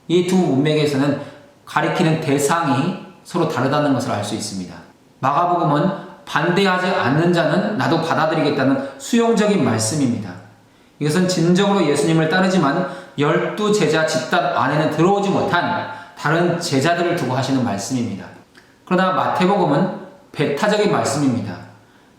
이 두 문맥에서는 가리키는 대상이 서로 다르다는 것을 알 수 있습니다. 마가복음은 반대하지 않는 자는 나도 받아들이겠다는 수용적인 말씀입니다. 이것은 진정으로 예수님을 따르지만 12제자 집단 안에는 들어오지 못한 다른 제자들을 두고 하시는 말씀입니다. 그러나 마태복음은 배타적인 말씀입니다.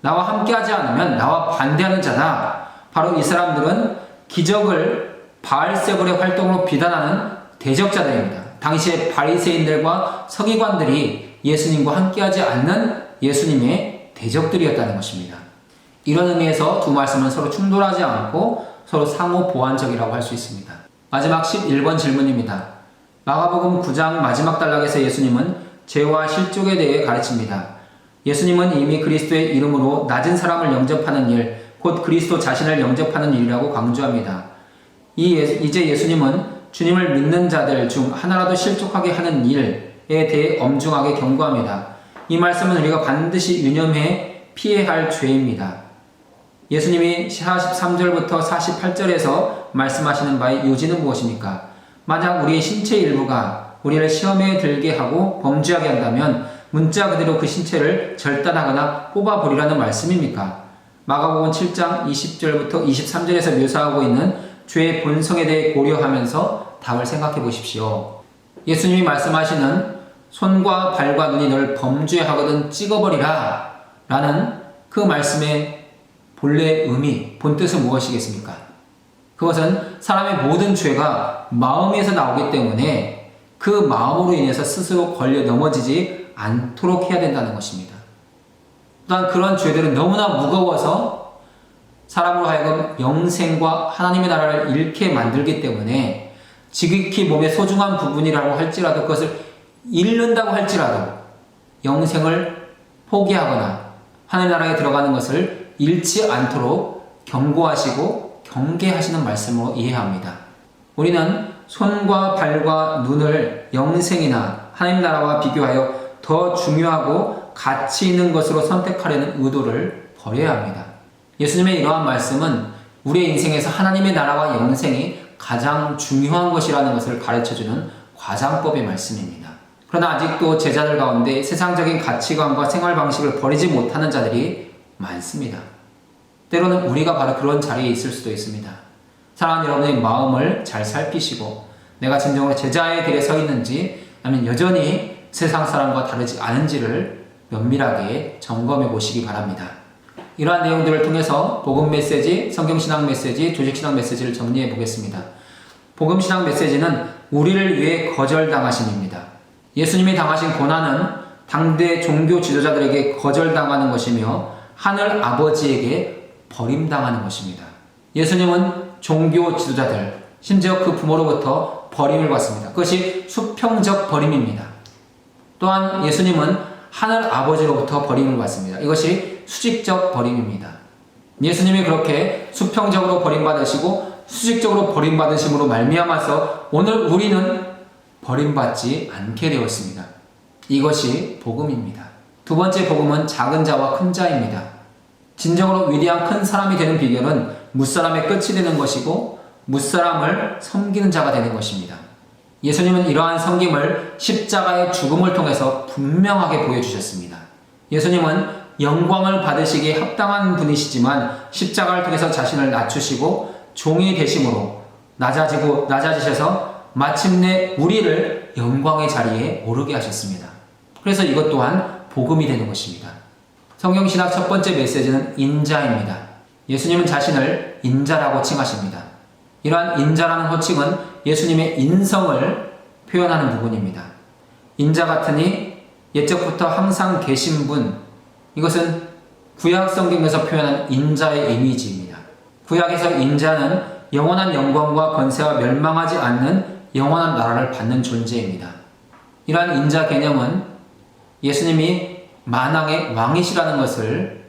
나와 함께하지 않으면 나와 반대하는 자다. 바로 이 사람들은 기적을 바알세불의 활동으로 비난하는 대적자들입니다. 당시의 바리새인들과 서기관들이 예수님과 함께하지 않는 예수님의 대적들이었다는 것입니다. 이런 의미에서 두 말씀은 서로 충돌하지 않고 서로 상호 보완적이라고 할 수 있습니다. 마지막 11번 질문입니다. 마가복음 9장 마지막 단락에서 예수님은 죄와 실족에 대해 가르칩니다. 예수님은 이미 그리스도의 이름으로 낮은 사람을 영접하는 일, 곧 그리스도 자신을 영접하는 일이라고 강조합니다. 이제 예수님은 주님을 믿는 자들 중 하나라도 실족하게 하는 일에 대해 엄중하게 경고합니다. 이 말씀은 우리가 반드시 유념해 피해야 할 죄입니다. 예수님이 43절부터 48절에서 말씀하시는 바의 요지는 무엇입니까? 만약 우리의 신체 일부가 우리를 시험에 들게 하고 범죄하게 한다면 문자 그대로 그 신체를 절단하거나 뽑아버리라는 말씀입니까? 마가복음 7장 20절부터 23절에서 묘사하고 있는 죄의 본성에 대해 고려하면서 답을 생각해 보십시오. 예수님이 말씀하시는 손과 발과 눈이 너를 범죄하거든 찍어버리라 라는 그 말씀의 본래 의미, 본뜻은 무엇이겠습니까? 그것은 사람의 모든 죄가 마음에서 나오기 때문에 그 마음으로 인해서 스스로 걸려 넘어지지 않도록 해야 된다는 것입니다. 또한 그런 죄들은 너무나 무거워서 사람으로 하여금 영생과 하나님의 나라를 잃게 만들기 때문에 지극히 몸의 소중한 부분이라고 할지라도 그것을 잃는다고 할지라도 영생을 포기하거나 하나님 나라에 들어가는 것을 잃지 않도록 경고하시고 경계하시는 말씀으로 이해합니다. 우리는 손과 발과 눈을 영생이나 하나님 나라와 비교하여 더 중요하고 가치 있는 것으로 선택하려는 의도를 버려야 합니다. 예수님의 이러한 말씀은 우리의 인생에서 하나님의 나라와 영생이 가장 중요한 것이라는 것을 가르쳐주는 과장법의 말씀입니다. 그러나 아직도 제자들 가운데 세상적인 가치관과 생활 방식을 버리지 못하는 자들이 많습니다. 때로는 우리가 바로 그런 자리에 있을 수도 있습니다. 사랑하는 여러분의 마음을 잘 살피시고 내가 진정으로 제자의 길에 서 있는지 아니면 여전히 세상 사람과 다르지 않은지를 면밀하게 점검해 보시기 바랍니다. 이러한 내용들을 통해서 복음 메시지, 성경신학 메시지, 조직신학 메시지를 정리해 보겠습니다. 복음신학 메시지는 우리를 위해 거절당하심입니다. 예수님이 당하신 고난은 당대 종교 지도자들에게 거절당하는 것이며 하늘 아버지에게 버림당하는 것입니다. 예수님은 종교 지도자들, 심지어 그 부모로부터 버림을 받습니다. 그것이 수평적 버림입니다. 또한 예수님은 하늘 아버지로부터 버림을 받습니다. 이것이 수직적 버림입니다. 예수님이 그렇게 수평적으로 버림받으시고 수직적으로 버림받으심으로 말미암아서 오늘 우리는 버림받지 않게 되었습니다. 이것이 복음입니다. 두 번째 복음은 작은 자와 큰 자입니다. 진정으로 위대한 큰 사람이 되는 비결은 무사람의 끝이 되는 것이고 무사람을 섬기는 자가 되는 것입니다. 예수님은 이러한 섬김을 십자가의 죽음을 통해서 분명하게 보여주셨습니다. 예수님은 영광을 받으시기에 합당한 분이시지만 십자가를 통해서 자신을 낮추시고 종이 되심으로 낮아지셔서 마침내 우리를 영광의 자리에 오르게 하셨습니다. 그래서 이것 또한 복음이 되는 것입니다. 성경신학 첫 번째 메시지는 인자입니다. 예수님은 자신을 인자라고 칭하십니다. 이러한 인자라는 호칭은 예수님의 인성을 표현하는 부분입니다. 인자 같으니 옛적부터 항상 계신 분, 이것은 구약 성경에서 표현한 인자의 이미지입니다. 구약에서 인자는 영원한 영광과 권세와 멸망하지 않는 영원한 나라를 받는 존재입니다. 이러한 인자 개념은 예수님이 만왕의 왕이시라는 것을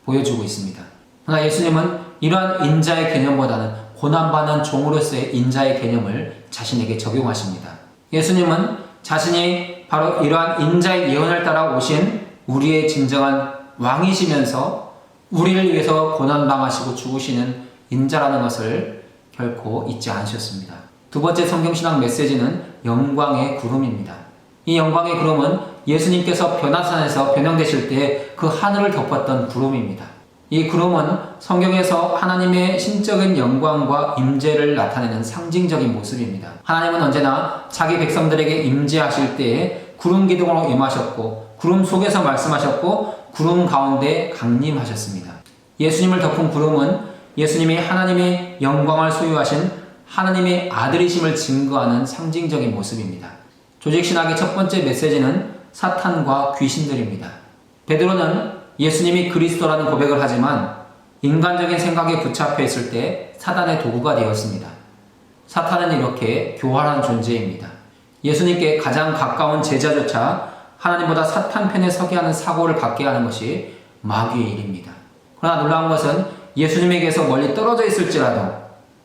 보여주고 있습니다. 그러나 예수님은 이러한 인자의 개념보다는 고난받는 종으로서의 인자의 개념을 자신에게 적용하십니다. 예수님은 자신이 바로 이러한 인자의 예언을 따라 오신 우리의 진정한 왕이시면서 우리를 위해서 고난당하시고 죽으시는 인자라는 것을 결코 잊지 않으셨습니다. 두 번째 성경신학 메시지는 영광의 구름입니다. 이 영광의 구름은 예수님께서 변화산에서 변형되실 때 그 하늘을 덮었던 구름입니다. 이 구름은 성경에서 하나님의 신적인 영광과 임재를 나타내는 상징적인 모습입니다. 하나님은 언제나 자기 백성들에게 임재하실 때에 구름 기둥으로 임하셨고 구름 속에서 말씀하셨고 구름 가운데 강림하셨습니다. 예수님을 덮은 구름은 예수님이 하나님의 영광을 소유하신 하나님의 아들이심을 증거하는 상징적인 모습입니다. 조직신학의 첫 번째 메시지는 사탄과 귀신들입니다. 베드로는 예수님이 그리스도라는 고백을 하지만 인간적인 생각에 붙잡혀 있을 때 사단의 도구가 되었습니다. 사탄은 이렇게 교활한 존재입니다. 예수님께 가장 가까운 제자조차 하나님보다 사탄 편에 서게 하는 사고를 갖게 하는 것이 마귀의 일입니다. 그러나 놀라운 것은 예수님에게서 멀리 떨어져 있을지라도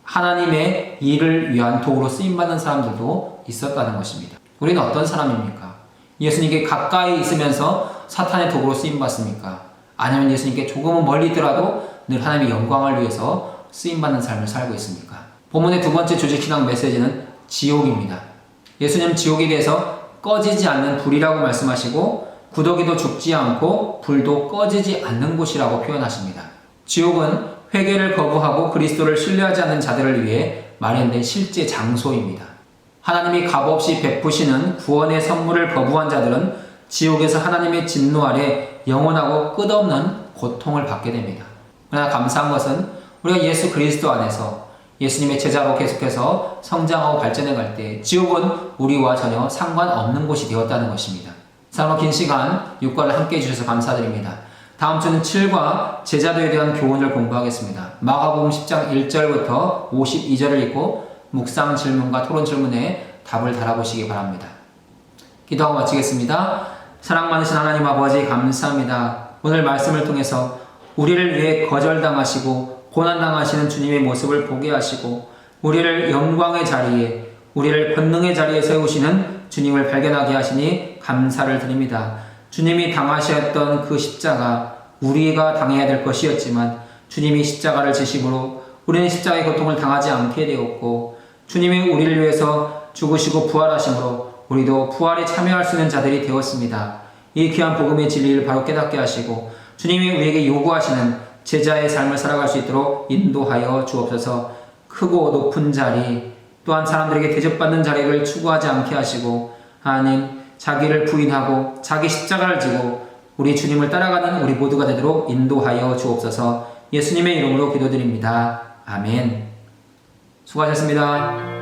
하나님의 일을 위한 도구로 쓰임받는 사람들도 있었다는 것입니다. 우리는 어떤 사람입니까? 예수님께 가까이 있으면서 사탄의 도구로 쓰임받습니까? 아니면 예수님께 조금은 멀리 있더라도 늘 하나님의 영광을 위해서 쓰임받는 삶을 살고 있습니까? 본문의 두 번째 조직신앙 메시지는 지옥입니다. 예수님 지옥에 대해서 꺼지지 않는 불이라고 말씀하시고 구더기도 죽지 않고 불도 꺼지지 않는 곳이라고 표현하십니다. 지옥은 회개를 거부하고 그리스도를 신뢰하지 않는 자들을 위해 마련된 실제 장소입니다. 하나님이 값없이 베푸시는 구원의 선물을 거부한 자들은 지옥에서 하나님의 진노 아래 영원하고 끝없는 고통을 받게 됩니다. 그러나 감사한 것은 우리가 예수 그리스도 안에서 예수님의 제자로 계속해서 성장하고 발전해 갈 때 지옥은 우리와 전혀 상관없는 곳이 되었다는 것입니다. 사랑으로 긴 시간 육과를 함께 해주셔서 감사드립니다. 다음 주는 7과 제자도에 대한 교훈을 공부하겠습니다. 마가복음 10장 1절부터 52절을 읽고 묵상 질문과 토론 질문에 답을 달아보시기 바랍니다. 기도하고 마치겠습니다. 사랑 많으신 하나님 아버지 감사합니다. 오늘 말씀을 통해서 우리를 위해 거절당하시고 고난당하시는 주님의 모습을 보게 하시고 우리를 영광의 자리에 우리를 권능의 자리에 세우시는 주님을 발견하게 하시니 감사를 드립니다. 주님이 당하셨던 그 십자가 우리가 당해야 될 것이었지만 주님이 십자가를 지심으로 우리는 십자가의 고통을 당하지 않게 되었고 주님이 우리를 위해서 죽으시고 부활하심으로 우리도 부활에 참여할 수 있는 자들이 되었습니다. 이 귀한 복음의 진리를 바로 깨닫게 하시고 주님이 우리에게 요구하시는 제자의 삶을 살아갈 수 있도록 인도하여 주옵소서. 크고 높은 자리 또한 사람들에게 대접받는 자리를 추구하지 않게 하시고 하나님 자기를 부인하고 자기 십자가를 지고 우리 주님을 따라가는 우리 모두가 되도록 인도하여 주옵소서. 예수님의 이름으로 기도드립니다. 아멘. 수고하셨습니다.